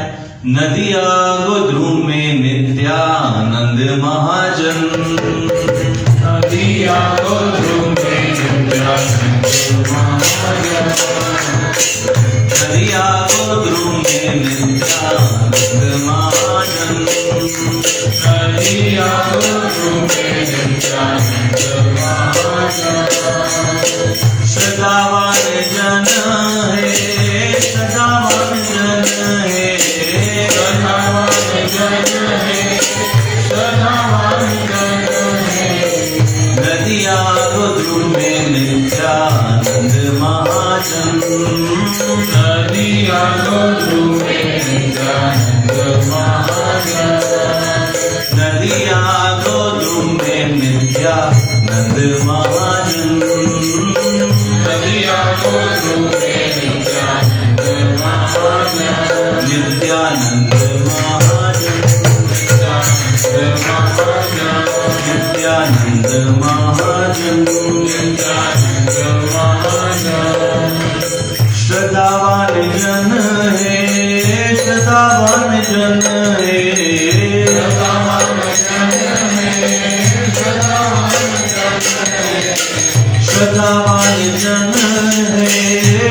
नदिया गोद्रुम में नित्यानंद महाजन, नदिया गोद्रुम में नित्यानंद महाजन, नदिया गोद्रुम में नित्यानंद महाजन, नदिया गोद्रुम में नित्यानंद महाजन। सदावान जन है, सदावान जन है, सदावान जन है, सदावान जन है। नदिया गोद्रुम में नित्यानंद महाजन, नदिया गोद्रुम में नित्यानंद महाजन, नदिया गोद्रुम में नित्यानंद महाजन, नदिया गोद्रुम में नित्यानंद महाजन, नित्यानंद महाजन। नित्यानंद महाजन श्रद्धावान जन है, श्रद्धावान जन है, श्रद्धावान जन है,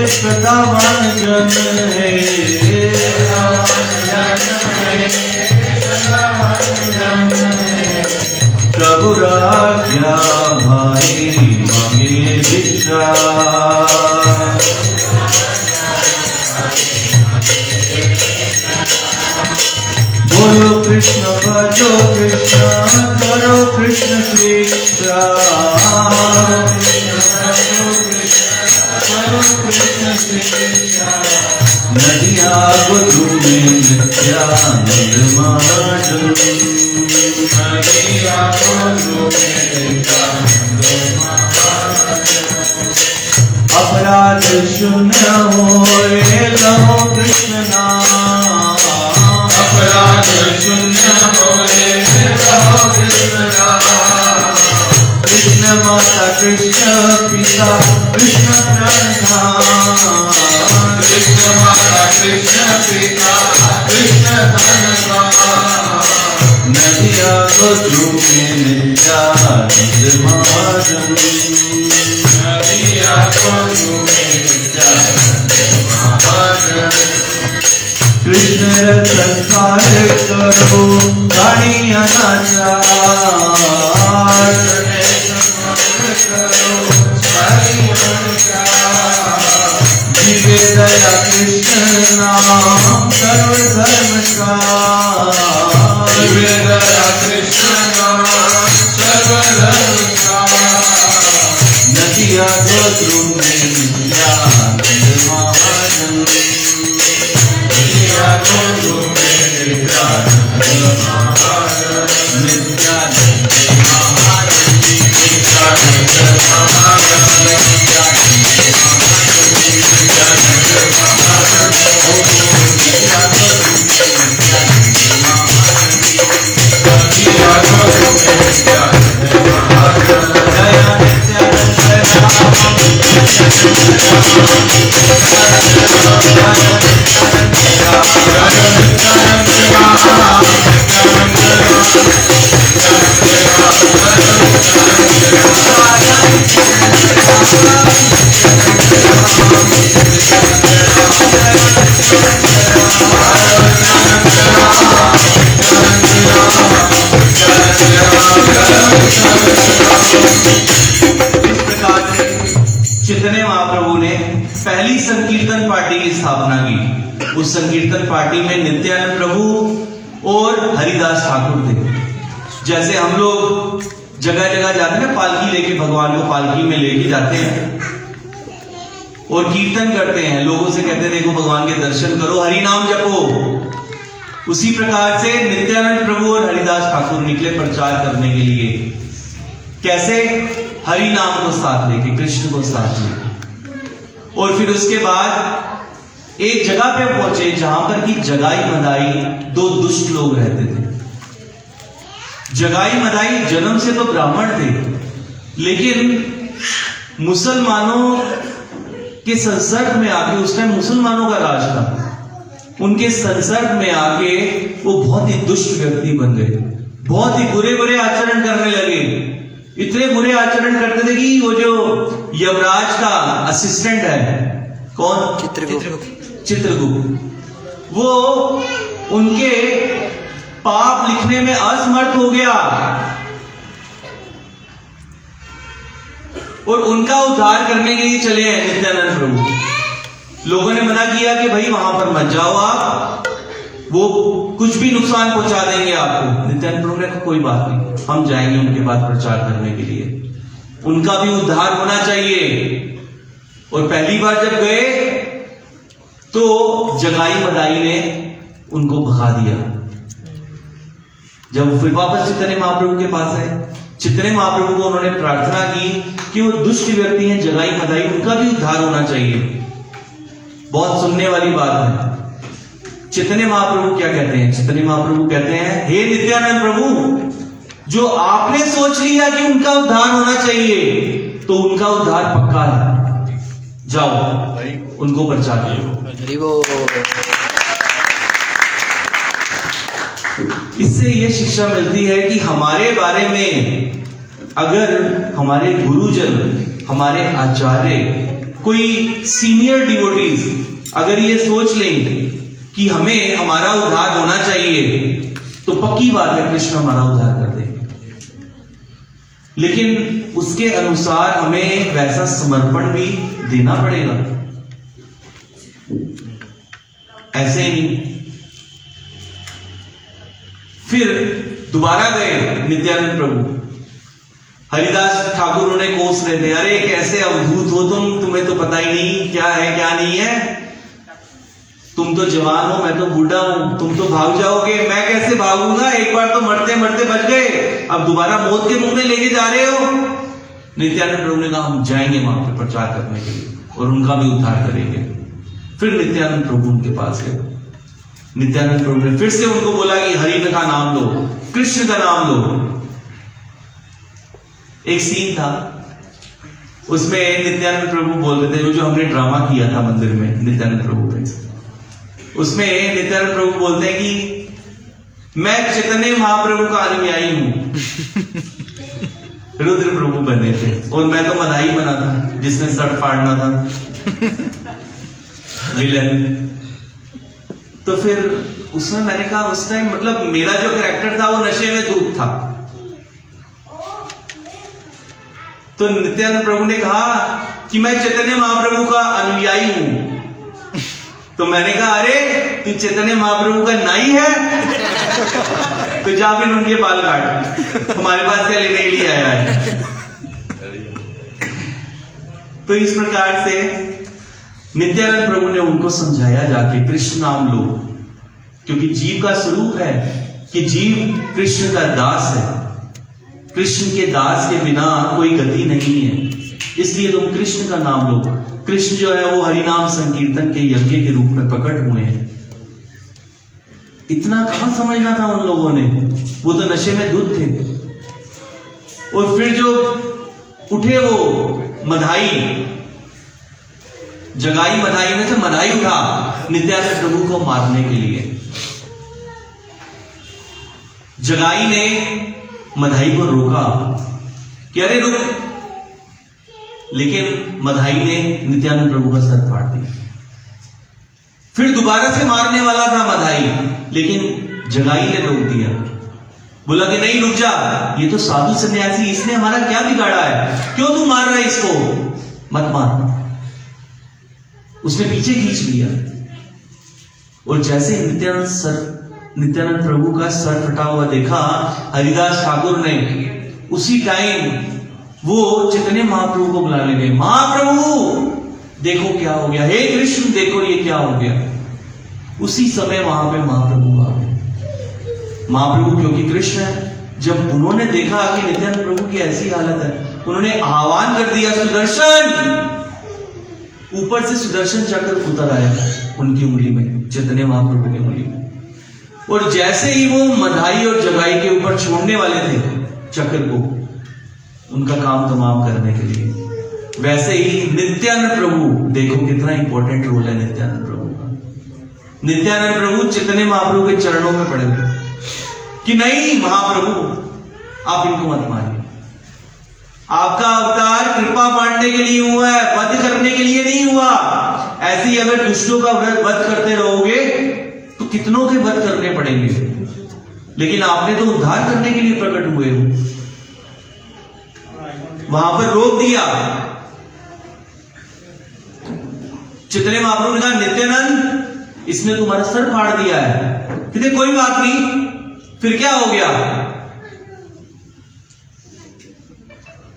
श्रद्धावान जन है, प्रभु राजा भाई मगे भिक्षा बोलो कृष्ण भजो कृष्ण करो कृष्ण कृष्ण नदिया गुरु में नित्यानंद महाजन अपराध शून्य होए लहो कृष्ण नाम, अपराध शून्य होए लहो कृष्ण नाम, कृष्ण माता कृष्ण पिता कृष्ण प्रधान, कृष्ण माता कृष्ण पिता कृष्ण प्रधान, नदिया गोत्रु में नित्यानंद महाजन, नदिया गोत्रु में नित्यानंद महाजन, कृष्ण रतन कार्य करो गाड़ी अनाचार, जीवे दया कृष्ण नाम करो धर्म का, जीवे दया कृष्ण नाम सर्व धर्म का, नदिया गोत्रु में नित्यानंद महाजन, नदिया गोत्रु में नित्यानंद महाजन, नित्यानंद महाजन, नित्यानंद चैतन्य महाप्रभु ने पहली संकीर्तन पार्टी की स्थापना की। उस संकीर्तन पार्टी में नित्यानंद प्रभु और हरिदास ठाकुर थे। जैसे हम लोग जगह जगह जाते हैं ना, पालकी लेके भगवान को पालकी में लेके जाते हैं और कीर्तन करते हैं, लोगों से कहते हैं देखो भगवान के दर्शन करो, हरि नाम जपो। उसी प्रकार से नित्यानंद प्रभु और हरिदास ठाकुर निकले प्रचार करने के लिए। कैसे? हरि नाम को साथ लेके, कृष्ण को साथ लेके। और फिर उसके बाद एक जगह पे पहुंचे जहां पर कि जगाई मदाई दो दुष्ट लोग रहते थे। जगाई मदाई जन्म से तो ब्राह्मण थे, लेकिन मुसलमानों के संसर्ग में आके, उस टाइम मुसलमानों का राज था, उनके संसर्ग में आके वो बहुत ही दुष्ट व्यक्ति बन गए। बहुत ही बुरे बुरे आचरण करने लगे। इतने बुरे आचरण करते थे कि वो जो यमराज का असिस्टेंट है, कौन? चित्रगुप्त, वो उनके पाप लिखने में असमर्थ हो गया और उनका उद्धार करने के लिए चले हैं नित्यानंद प्रभु। लोगों ने मना किया कि भाई वहां पर मत जाओ आप, वो कुछ भी नुकसान पहुंचा देंगे आपको। नित्यानंद प्रभु ने कहा कोई बात नहीं, हम जाएंगे उनके पास प्रचार करने के लिए, उनका भी उद्धार होना चाहिए। और पहली बार जब गए तो जगाई मदाई ने उनको भगा दिया। जब फिर वापस चैतन्य महाप्रभु के पास आए, चैतन्य महाप्रभु को उन्होंने प्रार्थना की कि वो दुष्ट व्यक्ति हैं जगाई मदाई, उनका भी उद्धार होना चाहिए। बहुत सुनने वाली बात है। चैतन्य महाप्रभु क्या कहते हैं? चैतन्य महाप्रभु कहते हैं, हे नित्यानंद प्रभु, जो आपने सोच लिया कि उनका उद्धार होना चाहिए, तो उनका उद्धार पक्का है। जाओ उनको बचा दो। हरि बोल। इससे ये शिक्षा मिलती है कि हमारे बारे में अगर हमारे गुरुजन, हमारे आचार्य, कोई सीनियर डिवोटीज अगर ये सोच लें कि हमें हमारा उद्धार होना चाहिए, तो पक्की बात है कृष्ण हमारा उद्धार कर देंगे। लेकिन उसके अनुसार हमें वैसा समर्पण भी देना पड़ेगा, ऐसे ही नहीं। फिर दोबारा गए नित्यानंद प्रभु, हरिदास ठाकुर उन्हें कोस रहे थे, अरे कैसे अवधूत हो तुम, तुम्हें तो पता ही नहीं क्या है क्या नहीं है, तुम तो जवान हो, मैं तो बूढ़ा हूं, तुम तो भाग जाओगे, मैं कैसे भागूंगा, एक बार तो मरते मरते बच गए, अब दोबारा मौत के मुंह में लेके जा रहे हो। नित्यानंद प्रभु ने कहा हम जाएंगे वहां पर प्रचार करने के लिए और उनका भी उद्धार करेंगे। फिर नित्यानंद प्रभु उनके पास गए। नित्यानंद प्रभु ने फिर से उनको बोला कि हरि का नाम लो, कृष्ण का नाम लो। एक सीन था, उसमें नित्यानंद प्रभु बोल रहे थे, जो हमने ड्रामा किया था मंदिर में नित्यानंद प्रभु पे, उसमें नित्यानंद प्रभु बोलते हैं कि मैं चैतन्य महाप्रभु का अनुयायी हूं। रुद्र प्रभु बने थे और मैं तो मदाई बना था जिसने सर फाड़ना था, विलन। तो फिर उसमें मैंने कहा उस टाइम मतलब मेरा जो कैरेक्टर था वो नशे में धूप था। तो नित्यानंद प्रभु ने कहा कि मैं चैतन्य महाप्रभु का अनुयायी हूं। तो मैंने कहा अरे तू चैतन्य महाप्रभु का नाई है, तो जा फिर उनके बाल काट, हमारे पास क्या लेने के लिए आया है। तो इस प्रकार से नित्यानंद प्रभु ने उनको समझाया जाके कृष्ण नाम लो, क्योंकि जीव का स्वरूप है कि जीव कृष्ण का दास है, कृष्ण के दास के बिना कोई गति नहीं है, इसलिए तुम कृष्ण का नाम लो। कृष्ण जो है वो हरिनाम संकीर्तन के यज्ञ के रूप में प्रकट हुए हैं। इतना कहां समझना था उन लोगों ने, वो तो नशे में धुत थे। और फिर जो उठे वो मधाई, जगाई मधाई में से मधाई उठा नित्यानंद प्रभु को मारने के लिए। जगाई ने मधाई को रोका कि अरे रुक, लेकिन मधाई ने नित्यानंद प्रभु का सर फाड़ दिया। फिर दोबारा से मारने वाला था मधाई, लेकिन जगाई ने रोक दिया, बोला कि नहीं रुक जा, ये तो साधु सन्यासी, इसने हमारा क्या बिगाड़ा है, क्यों तू मार रहा है इसको, मत मार। उसने पीछे खींच लिया और जैसे नित्यानंद प्रभु का सर फटा हुआ देखा हरिदास ठाकुर ने, उसी टाइम वो चैतन्य महाप्रभु को बुलाने गए, महाप्रभु देखो क्या हो गया, हे कृष्ण देखो ये क्या हो गया। उसी समय वहां पे महाप्रभु आ गए। महाप्रभु क्योंकि कृष्ण है, जब उन्होंने देखा कि नित्यानंद प्रभु की ऐसी हालत है, उन्होंने आह्वान कर दिया सुदर्शन। ऊपर से सुदर्शन चक्र उतर आया उनकी उंगली में, चैतन्य महाप्रभु की उंगली में, और जैसे ही वो मधाई और जगाई के ऊपर छोड़ने वाले थे चक्र को, उनका काम तमाम करने के लिए, वैसे ही नित्यानंद प्रभु, देखो कितना इंपॉर्टेंट रोल है नित्यानंद प्रभु का। नित्यानंद प्रभु चैतन्य महाप्रभु के चरणों में पड़े हुए कि नहीं महाप्रभु आप इनको मत मारिए, आपका अवतार कृपा बांटने के लिए हुआ है, वध करने के लिए नहीं हुआ। ऐसे ही अगर दुष्टों का वध करते रहोगे तो कितनों के वध करने पड़ेंगे, लेकिन आपने तो उद्धार करने के लिए प्रकट हुए हो। वहां पर रोक दिया। चैतन्य महाप्रभु ने कहा नित्यानंद इसने तुम्हारा सर फाड़ दिया है, कहते कोई बात नहीं, फिर क्या हो गया,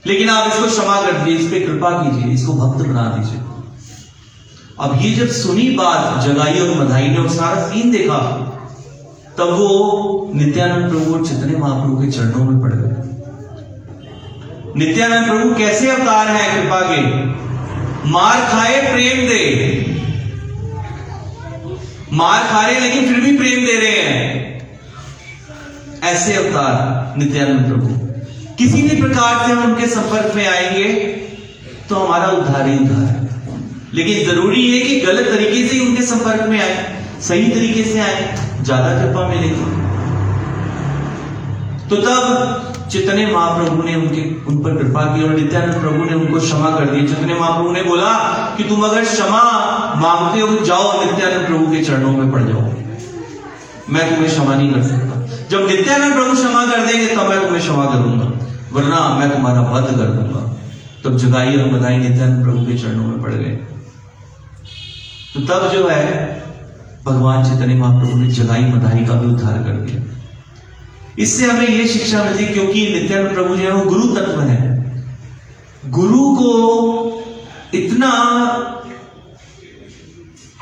लेकिन आप इसको क्षमा कर दीजिए, इस पे कृपा कीजिए, इसको भक्त बना दीजिए। अब ये जब सुनी बात जगाई और मधाई ने और सारा सीन देखा, तब वो नित्यानंद प्रभु और चैतन्य महाप्रभु के चरणों में पड़ गए। नित्यानंद प्रभु कैसे अवतार हैं कृपा के, मार खाए प्रेम दे, मार खा रहे लेकिन फिर भी प्रेम दे रहे हैं, ऐसे अवतार नित्यानंद प्रभु। किसी भी प्रकार से हम उनके संपर्क में आएंगे तो हमारा उद्धार ही उद्धार है। लेकिन जरूरी है कि गलत तरीके से उनके संपर्क में आए, सही तरीके से आए, ज्यादा कृपा मिलेगी। तो तब चैतन्य महाप्रभु ने उन पर कृपा की और नित्यानंद प्रभु ने उनको क्षमा कर दिया। चैतन्य महाप्रभु ने बोला कि तुम अगर क्षमा मांगते हो जाओ नित्यानंद प्रभु के चरणों में पड़ जाओ, मैं तुम्हें क्षमा नहीं कर सकता। जब नित्यानंद प्रभु क्षमा कर देंगे तब मैं तुम्हें क्षमा करूंगा, वरना मैं तुम्हारा वध कर दूंगा। तब जगाई और बधाई नित्यानंद प्रभु के चरणों में पड़ गए। तो तब जो है भगवान चैतन्य महाप्रभु ने जगाई बधाई का भी उद्धार कर दिया। इससे हमें यह शिक्षा मिलती, क्योंकि नित्यानंद प्रभु जो है वो गुरु तत्व है। गुरु को इतना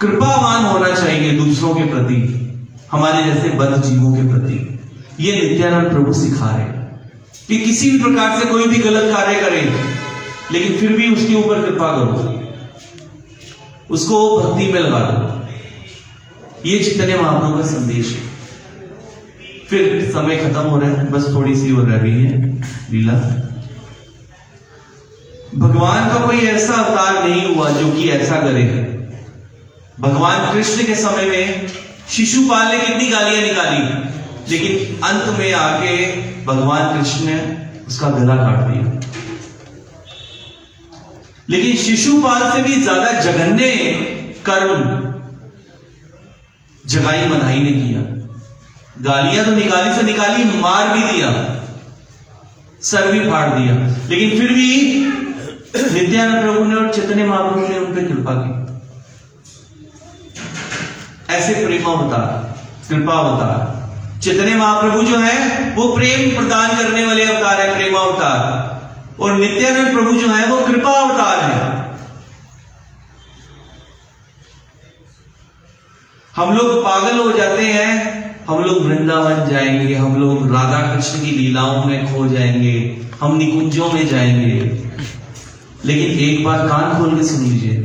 कृपावान होना चाहिए दूसरों के प्रति, हमारे जैसे बद्ध जीवों के प्रति। ये नित्यानंद प्रभु सिखा रहे कि किसी भी प्रकार से कोई भी गलत कार्य करे लेकिन फिर भी उसके ऊपर कृपा करो, उसको भक्ति में लगा दो। ये चैतन्य महाप्रभु का संदेश है। फिर समय खत्म हो रहा है, बस थोड़ी सी और रह गई है लीला। भगवान का कोई ऐसा अवतार नहीं हुआ जो कि ऐसा करे। भगवान कृष्ण के समय में शिशुपाल ने कितनी गालियां निकाली, लेकिन अंत में आके भगवान कृष्ण ने उसका गला काट दिया। लेकिन शिशुपाल से भी ज्यादा जघन्य कर्म जगाई बधाई ने किया। गालियां तो निकाली से निकाली, मार भी दिया, सर भी फाड़ दिया, लेकिन फिर भी नित्यानंद प्रभु ने और चैतन्य महाप्रभु ने उन पर कृपा की। ऐसे प्रेमावतार, कृपावतार। चैतन्य महाप्रभु जो है वो प्रेम प्रदान करने वाले अवतार है, प्रेमावतार, और नित्यानंद प्रभु जो है वो कृपा अवतार है। हम लोग पागल हो जाते हैं, हम लोग वृंदावन जाएंगे, हम लोग राधा कृष्ण की लीलाओं में खो जाएंगे, हम निकुंजों में जाएंगे। लेकिन एक बार कान खोल के सुन लीजिए,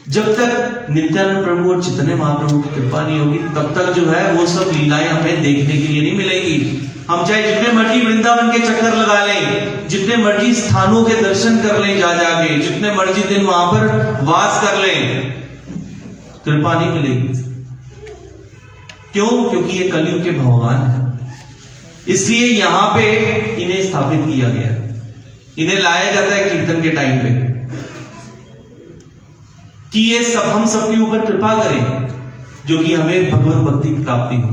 जब तक नित्यानंद प्रभु और चैतन्य महाप्रभु की कृपा नहीं होगी तब तक जो है वो सब लीलाएं हमें देखने के लिए नहीं मिलेगी। हम चाहे जितने मर्जी वृंदावन के चक्कर लगा लें, जितने मर्जी स्थानों के दर्शन कर लें जा जाके, जितने मर्जी दिन वहां पर वास कर लें, कृपा नहीं मिलेगी। क्यों? क्योंकि ये कलयुग के भगवान है। इसलिए यहां पे इन्हें स्थापित किया गया, इन्हें लाया जाता है कीर्तन के टाइम पे कि ये सब हम सबके ऊपर कृपा करें, जो कि हमें भगवत भक्ति की प्राप्ति हो।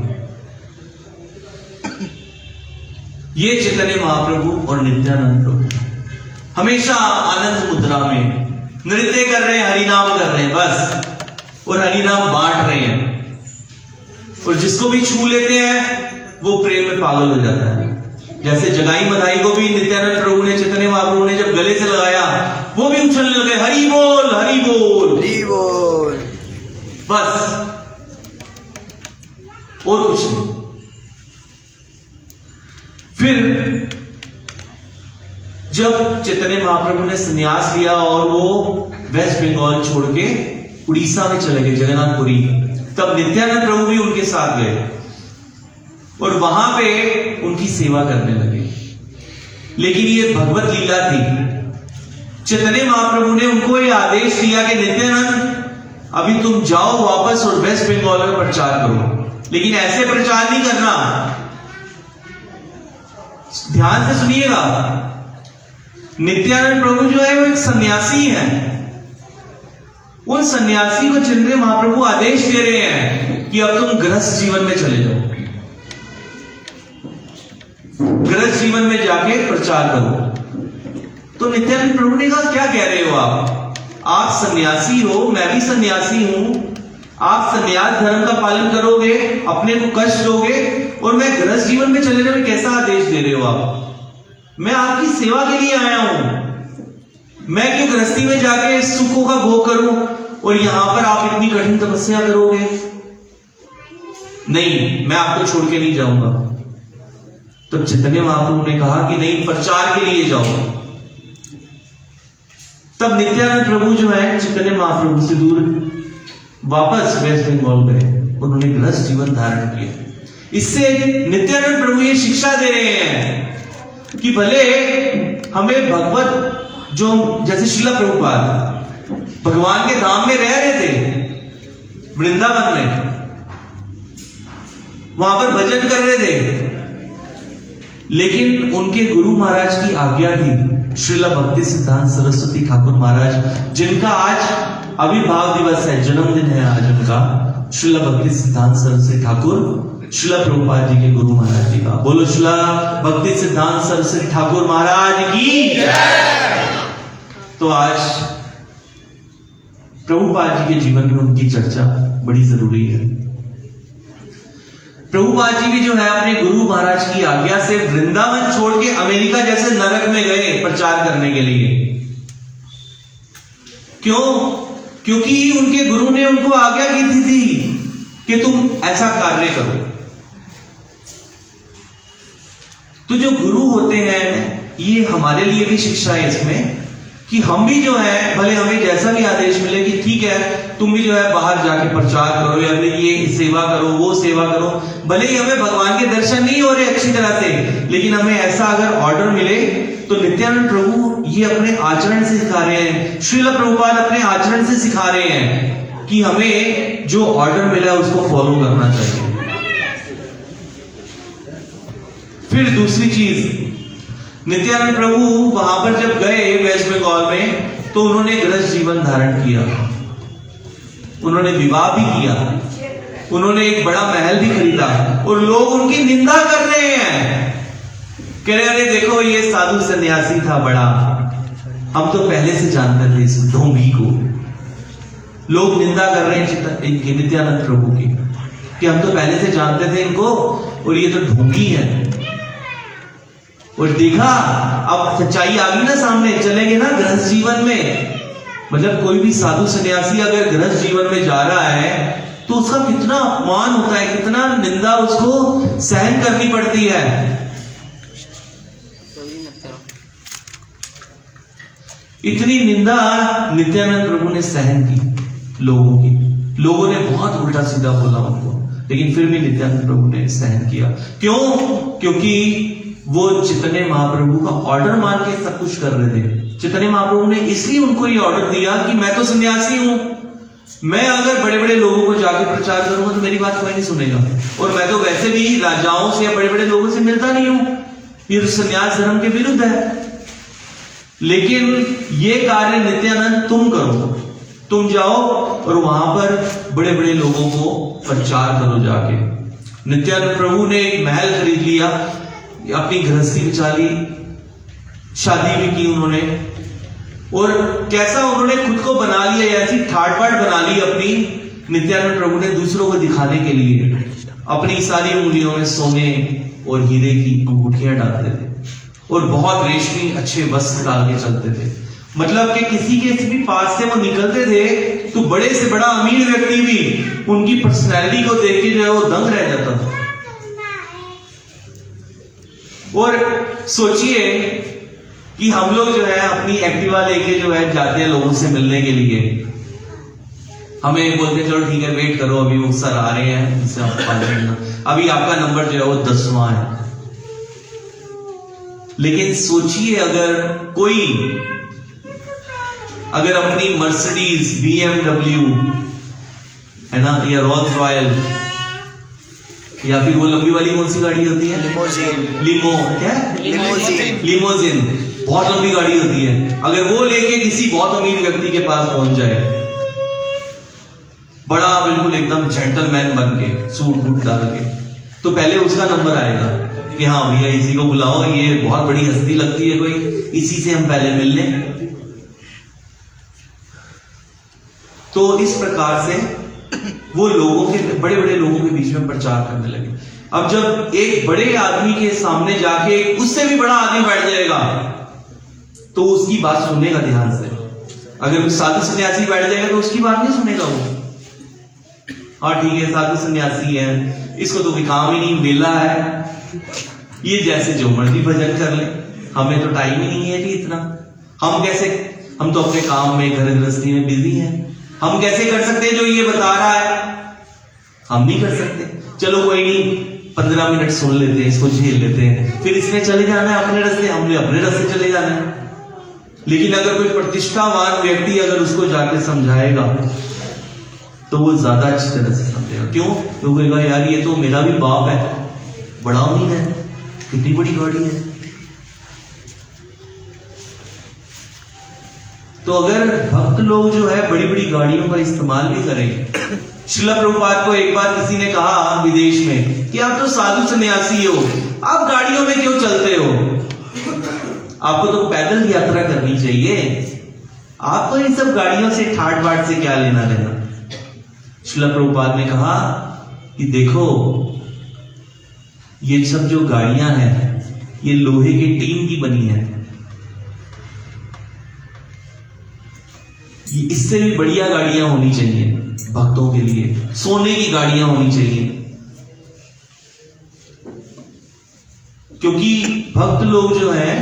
ये चैतन्य महाप्रभु और नित्यानंद प्रभु हमेशा आनंद मुद्रा में नृत्य कर रहे हैं, हरिनाम कर रहे हैं बस, और हरिनाम बांट रहे हैं। और जिसको भी छू लेते हैं वो प्रेम में पागल हो जाता है। जैसे जगाई बधाई को भी नित्यानंद प्रभु ने, चैतन्य महाप्रभु ने जब गले से लगाया, वो भी उछलने लगे, हरि बोल हरि बोल हरि बोल, बस, और कुछ नहीं। फिर जब चैतन्य महाप्रभु ने संन्यास लिया और वो वेस्ट बंगाल छोड़ के उड़ीसा में चले गए, जगन्नाथपुरी, तब नित्यानंद प्रभु भी उनके साथ गए और वहां पे उनकी सेवा करने लगे। लेकिन ये भगवत लीला थी। चैतन्य महाप्रभु ने उनको ये आदेश दिया कि नित्यानंद अभी तुम जाओ वापस और वेस्ट बंगाल में प्रचार करो, लेकिन ऐसे प्रचार नहीं करना। ध्यान से सुनिएगा, नित्यानंद प्रभु जो है वो एक सन्यासी है। उन सन्यासी को चैतन्य महाप्रभु आदेश दे रहे हैं कि अब तुम गृहस्थ जीवन में चले जाओ, गृहस्थ जीवन में जाके प्रचार करो। तो नित्यानंद प्रभु ने कहा, क्या कह रहे हो आप सन्यासी हो, मैं भी सन्यासी हूं, आप सन्यास धर्म का पालन करोगे, अपने को कष्ट दोगे, और मैं गृहस्थ जीवन में चले जाने कैसा आदेश दे रहे हो आप? मैं आपकी सेवा के लिए आया हूं, मैं क्यों गृहस्थी में जाके सुखों का भोग करूं और यहां पर आप इतनी कठिन तपस्या करोगे? नहीं, मैं आपको छोड़ के नहीं जाऊंगा। तो चैतन्य महाप्रभु ने कहा कि नहीं, प्रचार के लिए जाओ। तब नित्यानंद प्रभु जो है चैतन्य महाप्रभु से दूर वापस वेस्ट बंगाल गए, उन्होंने गृहस्थ जीवन धारण किया। इससे नित्यानंद प्रभु ये शिक्षा दे रहे हैं कि भले हमें भगवत जो जैसे श्रीला प्रभुपाद भगवान के धाम में रह रहे थे वृंदावन में, वहां पर भजन कर रहे थे, लेकिन उनके गुरु महाराज की आज्ञा थी, श्रीला भक्ति सिद्धांत सरस्वती ठाकुर महाराज जिनका आज आविर्भाव दिवस है, जन्मदिन है आज उनका, श्रीला भक्ति सिद्धांत सरस्वती ठाकुर श्रीला प्रभुपाद जी के गुरु महाराज जी का। बोलो श्रीला भक्ति सिद्धांत सरस्वती ठाकुर महाराज की जय। तो आज प्रभुपाद जी के जीवन में उनकी चर्चा बड़ी जरूरी है। प्रभुपाद जी भी जो है अपने गुरु महाराज की आज्ञा से वृंदावन छोड़ के अमेरिका जैसे नरक में गए प्रचार करने के लिए। क्यों? क्योंकि उनके गुरु ने उनको आज्ञा की थी कि तुम ऐसा कार्य करो। तो जो गुरु होते हैं ये हमारे लिए भी शिक्षा है इसमें कि हम भी जो है भले हमें जैसा भी आदेश मिले कि ठीक है तुम भी जो है बाहर जाके प्रचार करो या फिर ये सेवा करो वो सेवा करो, भले ही हमें भगवान के दर्शन नहीं हो रहे अच्छी तरह से, लेकिन हमें ऐसा अगर ऑर्डर मिले तो नित्यानंद प्रभु ये अपने आचरण से सिखा रहे हैं, श्रील प्रभुपाद अपने आचरण से सिखा रहे हैं कि हमें जो ऑर्डर मिला है उसको फॉलो करना चाहिए। फिर दूसरी चीज, नित्यानंद प्रभु वहां पर जब गए वेस्ट बंगाल में तो उन्होंने गृहस्थ जीवन धारण किया, उन्होंने विवाह भी किया, उन्होंने एक बड़ा महल भी खरीदा और लोग उनकी निंदा कर रहे हैं, कह रहे अरे देखो ये साधु सन्यासी था बड़ा, हम तो पहले से जानते थे इस ढोंगी को। लोग निंदा कर रहे हैं नित्यानंद प्रभु की कि हम तो पहले से जानते थे इनको और ये तो ढोंगी है। और देखा अब सच्चाई आ गई ना सामने, चलेंगे ना गृहस्थ जीवन में, मतलब कोई भी साधु सन्यासी अगर गृहस्थ जीवन में जा रहा है तो उसका कितना अपमान होता है, कितना निंदा उसको सहन करनी पड़ती है। इतनी निंदा नित्यानंद प्रभु ने सहन की लोगों की, लोगों ने बहुत उल्टा सीधा बोला उनको, लेकिन फिर भी नित्यानंद प्रभु ने सहन किया। क्यों? क्योंकि वो चैतन्य महाप्रभु का ऑर्डर मान के सब कुछ कर रहे थे। चैतन्य महाप्रभु ने इसलिए उनको ये ऑर्डर दिया कि मैं तो सन्यासी हूं, मैं अगर बड़े बड़े लोगों को जाके प्रचार करूंगा तो मेरी बात कोई नहीं सुनेगा, और मैं तो वैसे भी राजाओं से या बड़े बड़े लोगों से मिलता नहीं हूं, ये तो संन्यास धर्म के विरुद्ध है। लेकिन ये कार्य नित्यानंद तुम करो, तुम जाओ और वहां पर बड़े बड़े लोगों को प्रचार करो जाके। नित्यानंद प्रभु ने एक महल खरीद लिया, अपनी गृहस्थी बिचा ली, शादी भी की उन्होंने, और कैसा उन्होंने खुद को बना लिया, ऐसी ठाट बाट बना ली अपनी। नित्यानंद प्रभु ने दूसरों को दिखाने के लिए अपनी सारी उंगलियों में सोने और हीरे की अंगूठियां डालते थे और बहुत रेशमी अच्छे वस्त्र डाल के चलते थे। मतलब कि किसी के भी पास से वो निकलते थे तो बड़े से बड़ा अमीर व्यक्ति भी उनकी पर्सनैलिटी को देख के जो है वो दंग रह जाता था। और सोचिए कि हम लोग जो है अपनी एक्टिवा लेके जो है जाते हैं लोगों से मिलने के लिए, हमें बोलते हैं चलो ठीक है वेट करो अभी वो सर आ रहे हैं, इससे अभी आपका नंबर जो है वो 10वां है। लेकिन सोचिए अगर अपनी मर्सिडीज, BMW है ना, या रोल्स रॉयल, या फिर वो लंबी वाली कौन सी गाड़ी होती है, लिमोजिन, बहुत लंबी गाड़ी होती है, अगर वो लेके किसी बहुत अमीर व्यक्ति के पास पहुंच जाए, बड़ा बिल्कुल एकदम जेंटलमैन बन के सूट बूट डाल के, तो पहले उसका नंबर आएगा कि हाँ भैया इसी को बुलाओ, ये बहुत बड़ी हस्ती लगती है कोई, इसी से हम पहले मिल लें। तो इस प्रकार से वो लोगों के बड़े बड़े लोगों के बीच में प्रचार करने लगे। अब जब एक बड़े आदमी के सामने जाके उससे भी बड़ा आदमी बैठ जाएगा तो उसकी बात सुनेगा ध्यान से। अगर साधु सन्यासी बैठ जाएगा तो उसकी बात नहीं सुनेगा वो, हाँ ठीक है साधु सन्यासी है, इसको तो कोई काम ही नहीं, मेला है, ये जैसे जो मर्जी भजन कर ले, हमें तो टाइम ही नहीं है जी इतना, हम तो अपने काम में घर गृहस्थी में बिजी हैं, हम कैसे कर सकते हैं जो ये बता रहा है, हम नहीं कर सकते। चलो कोई नहीं, 15 मिनट सुन लेते हैं, इसको झेल लेते हैं, फिर इसने चले जाना है अपने रास्ते, हमने अपने रास्ते चले जाना है। लेकिन अगर कोई प्रतिष्ठावान व्यक्ति अगर उसको जाके समझाएगा तो वो ज्यादा अच्छी तरह से समझेगा। क्यों? तो कहेगा यार ये तो मेरा भी बाप है, बड़ा अमीर है, कितनी बड़ी गाड़ी है। तो अगर भक्त लोग जो है बड़ी बड़ी गाड़ियों का इस्तेमाल भी करें। श्रील प्रभुपाद को एक बार किसी ने कहा विदेश में कि आप तो साधु सन्यासी हो, आप गाड़ियों में क्यों चलते हो, आपको तो पैदल यात्रा करनी चाहिए, आपको इन सब गाड़ियों से ठाट बाट से क्या लेना देना। श्रील प्रभुपाद ने कहा कि देखो ये सब जो गाड़ियां हैं ये लोहे के टीन की बनी है, इससे भी बढ़िया गाड़ियां होनी चाहिए भक्तों के लिए, सोने की गाड़ियां होनी चाहिए। क्योंकि भक्त लोग जो हैं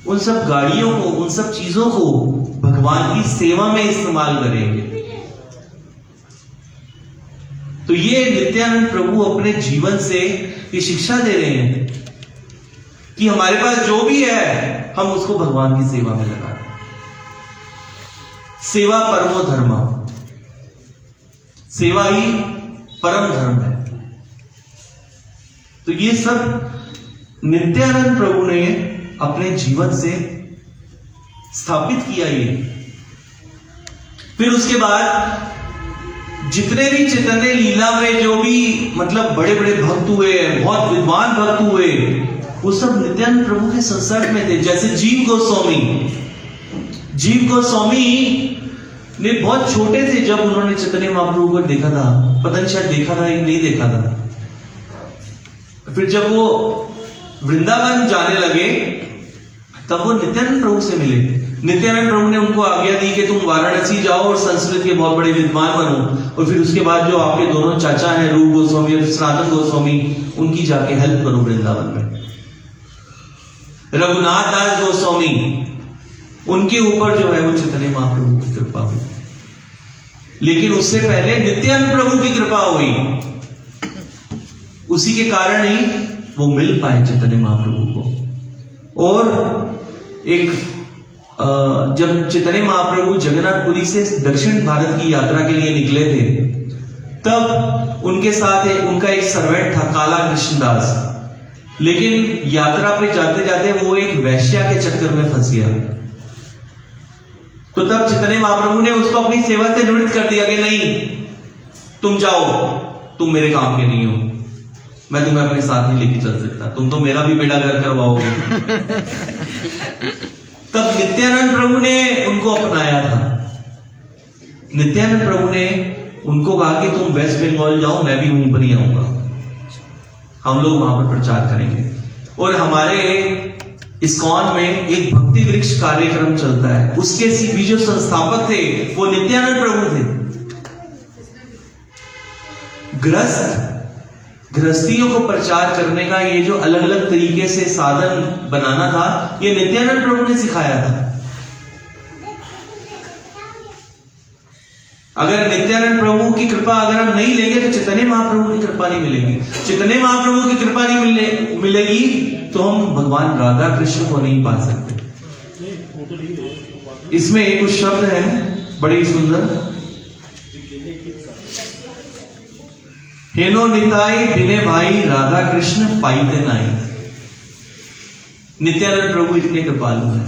उन सब गाड़ियों को, उन सब चीजों को भगवान की सेवा में इस्तेमाल करेंगे। तो ये नित्यानंद प्रभु अपने जीवन से ये शिक्षा दे रहे हैं कि हमारे पास जो भी है हम उसको भगवान की सेवा में लगाएं। सेवा परमो धर्म, सेवा ही परम धर्म है। तो ये सब नित्यानंद प्रभु ने अपने जीवन से स्थापित किया। ये फिर उसके बाद जितने भी चैतन्य लीला में जो भी मतलब बड़े बड़े भक्त हुए, बहुत विद्वान भक्त हुए, वो सब नित्यानंद प्रभु के संसर्ग में थे। जैसे जीव गोस्वामी ने बहुत छोटे थे जब उन्होंने चैतन्य महाप्रभु को देखा था, पता नहीं शायद देखा था या नहीं देखा था। फिर जब वो वृंदावन जाने लगे तब वो नित्यानंद प्रभु से मिले। नित्यानंद प्रभु ने उनको आज्ञा दी कि तुम वाराणसी जाओ और संस्कृत के बहुत बड़े विद्वान बनो, और फिर उसके बाद जो आपके दोनों चाचा हैं रूप गोस्वामी और सनातन गोस्वामी, उनकी जाके हेल्प करो वृंदावन में। रघुनाथ दास गोस्वामी, उनके ऊपर जो है वो चैतन्य महाप्रभु की कृपा हुई। लेकिन उससे पहले नित्यानंद प्रभु की कृपा हुई, उसी के कारण ही वो मिल पाए चैतन्य महाप्रभु को। और एक जब चैतन्य महाप्रभु जगन्नाथपुरी से दक्षिण भारत की यात्रा के लिए निकले थे, तब उनके साथ उनका एक सर्वेंट था काला कृष्णदास। लेकिन यात्रा पे जाते जाते वो एक वैश्या के चक्कर में फंस गया। तो तब चैतन्य महाप्रभु ने उसको अपनी सेवा से निवृत्त कर दिया कि नहीं, तुम जाओ, तुम मेरे काम के नहीं हो, मैं तुम्हें अपने साथ नहीं लेके चल सकता, तुम तो मेरा भी बेड़ा गर्क करवाओगे। तब नित्यानंद प्रभु ने उनको अपनाया था। नित्यानंद प्रभु ने उनको कहा कि तुम वेस्ट बंगाल जाओ, मैं भी वहीं पर ही आऊंगा, हम लोग वहां पर प्रचार करेंगे। और हमारे इस्कॉन में एक भक्ति वृक्ष कार्यक्रम चलता है, उसके भी जो संस्थापक थे वो नित्यानंद प्रभु थे। गृहस्थियों को प्रचार करने का ये जो अलग अलग तरीके से साधन बनाना था, ये नित्यानंद प्रभु ने सिखाया था। अगर नित्यानंद प्रभु की कृपा अगर हम नहीं लेंगे तो चैतन्य महाप्रभु की कृपा नहीं मिलेगी। चैतन्य महाप्रभु की कृपा नहीं मिलेगी तो हम भगवान राधा कृष्ण को नहीं पा सकते। इसमें कुछ शब्द हैं बड़ी सुंदर। हेनो निताई बिने भाई राधा कृष्ण पाइते नाई। नित्यानंद प्रभु इतने कृपालु हैं।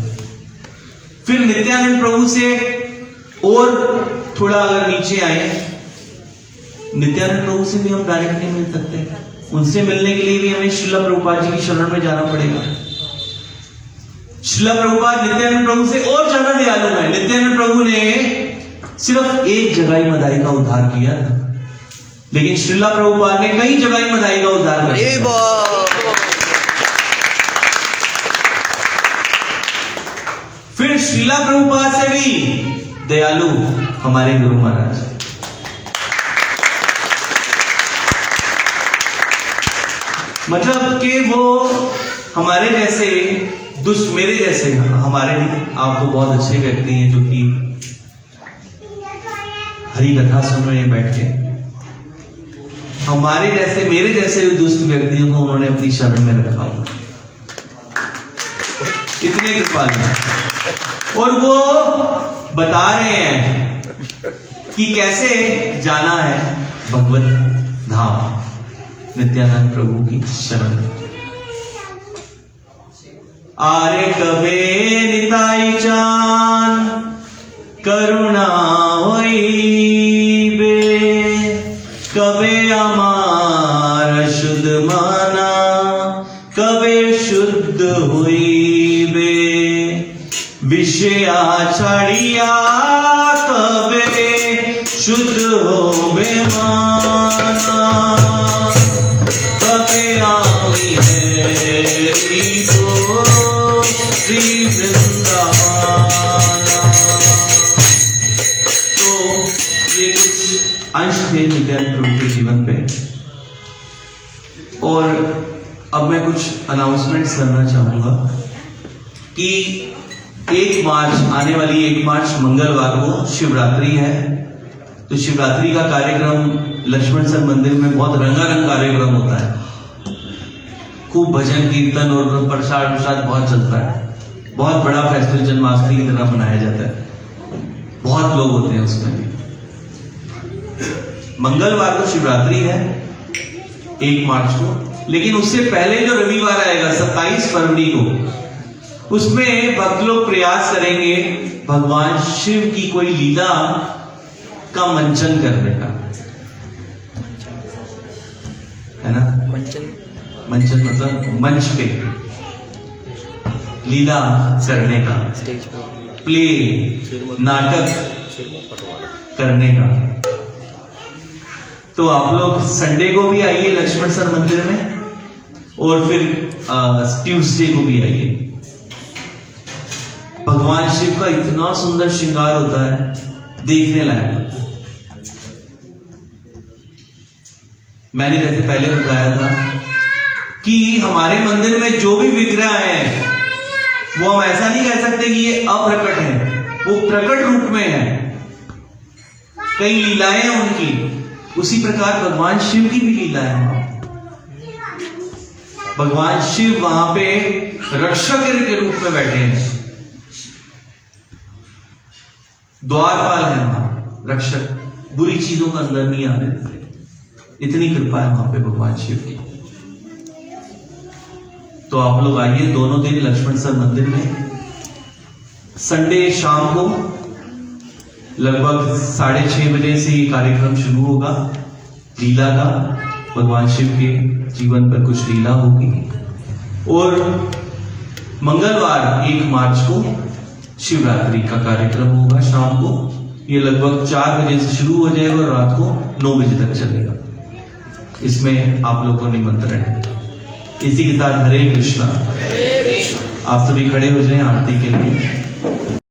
फिर नित्यानंद प्रभु से और थोड़ा अगर नीचे आए, नित्यानंद प्रभु से भी हम डायरेक्ट नहीं मिल सकते। उनसे मिलने के लिए भी हमें श्रील प्रभुपाद जी की शरण में जाना पड़ेगा। श्रील प्रभुपाद नित्यानंद प्रभु से और ज्यादा दयालु है। नित्यानंद प्रभु ने सिर्फ एक जगाई मदाई का उद्धार किया था, लेकिन श्रील प्रभुपाद ने कई जगाई मदाई का उद्धार किया। फिर श्रील प्रभुपाद से भी दयालु हमारे गुरु महाराज। मतलब कि वो हमारे जैसे मेरे जैसे हमारे आपको बहुत अच्छे व्यक्ति हैं जो कि हरि कथा सुन रहे हैं बैठ के। हमारे जैसे मेरे जैसे दुष्ट व्यक्तियों को उन्होंने अपनी शरण में रखा हुआ। इतने कृपालु हैं। और वो बता रहे हैं कि कैसे जाना है भगवत धाम नित्यानंद प्रभु की शरण। आरे कबे निताई चान करुणा होइबे, कबे अमार शुद्ध माना कबे शुद्ध हुईबे, विषया छड़िया कबे शुद्ध होवे माना, कबे आवी है तो श्री वृंदावन। तो ये कुछ अंश थे नित्यानंद प्रभु के जीवन पे। और अब मैं कुछ अनाउंसमेंट्स करना चाहूंगा कि 1 मार्च आने वाली 1 मार्च मंगलवार को शिवरात्रि है। तो शिवरात्रि का कार्यक्रम लक्ष्मण सर मंदिर में बहुत रंगारंग कार्यक्रम होता है। खूब भजन कीर्तन और प्रसाद प्रसाद बहुत चलता है। बहुत बड़ा फेस्टिवल जन्माष्टमी की तरह मनाया जाता है। बहुत लोग होते हैं उसमें भी। मंगलवार को शिवरात्रि है 1 मार्च को, लेकिन उससे पहले जो रविवार आएगा 27 फरवरी को, उसमें भक्त लोग प्रयास करेंगे भगवान शिव की कोई लीला का मंचन करने का, है ना। मंचन मतलब मंच पे लीला करने का, प्ले नाटक करने का। तो आप लोग संडे को भी आइए लक्ष्मण सर मंदिर में, और फिर ट्यूसडे को भी आइए। भगवान शिव का इतना सुंदर श्रृंगार होता है, देखने लायक होता है। मैंने जैसे पहले बताया था कि हमारे मंदिर में जो भी विग्रह हैं वो हम ऐसा नहीं कह सकते कि ये अप्रकट है, वो प्रकट रूप में है। कई लीलाएं हैं उनकी, उसी प्रकार भगवान शिव की भी लीला है। भगवान शिव वहां पे रक्षक के रूप में बैठे हैं, द्वारपाल है वहां, रक्षक, बुरी चीजों का अंदर नहीं आने देते। इतनी कृपा है वहां पे भगवान शिव की। तो आप लोग आइए दोनों दिन लक्ष्मण सर मंदिर में। संडे शाम को लगभग 6:30 बजे से ये कार्यक्रम शुरू होगा लीला का। भगवान शिव के जीवन पर कुछ लीला होगी। और मंगलवार 1 मार्च को शिवरात्रि का कार्यक्रम होगा शाम को। ये लगभग 4 बजे से शुरू हो जाएगा और रात को 9 बजे तक चलेगा। इसमें आप लोगों को निमंत्रण है। इसी के साथ हरे कृष्णा। आप सभी खड़े हो जाएं आरती के लिए।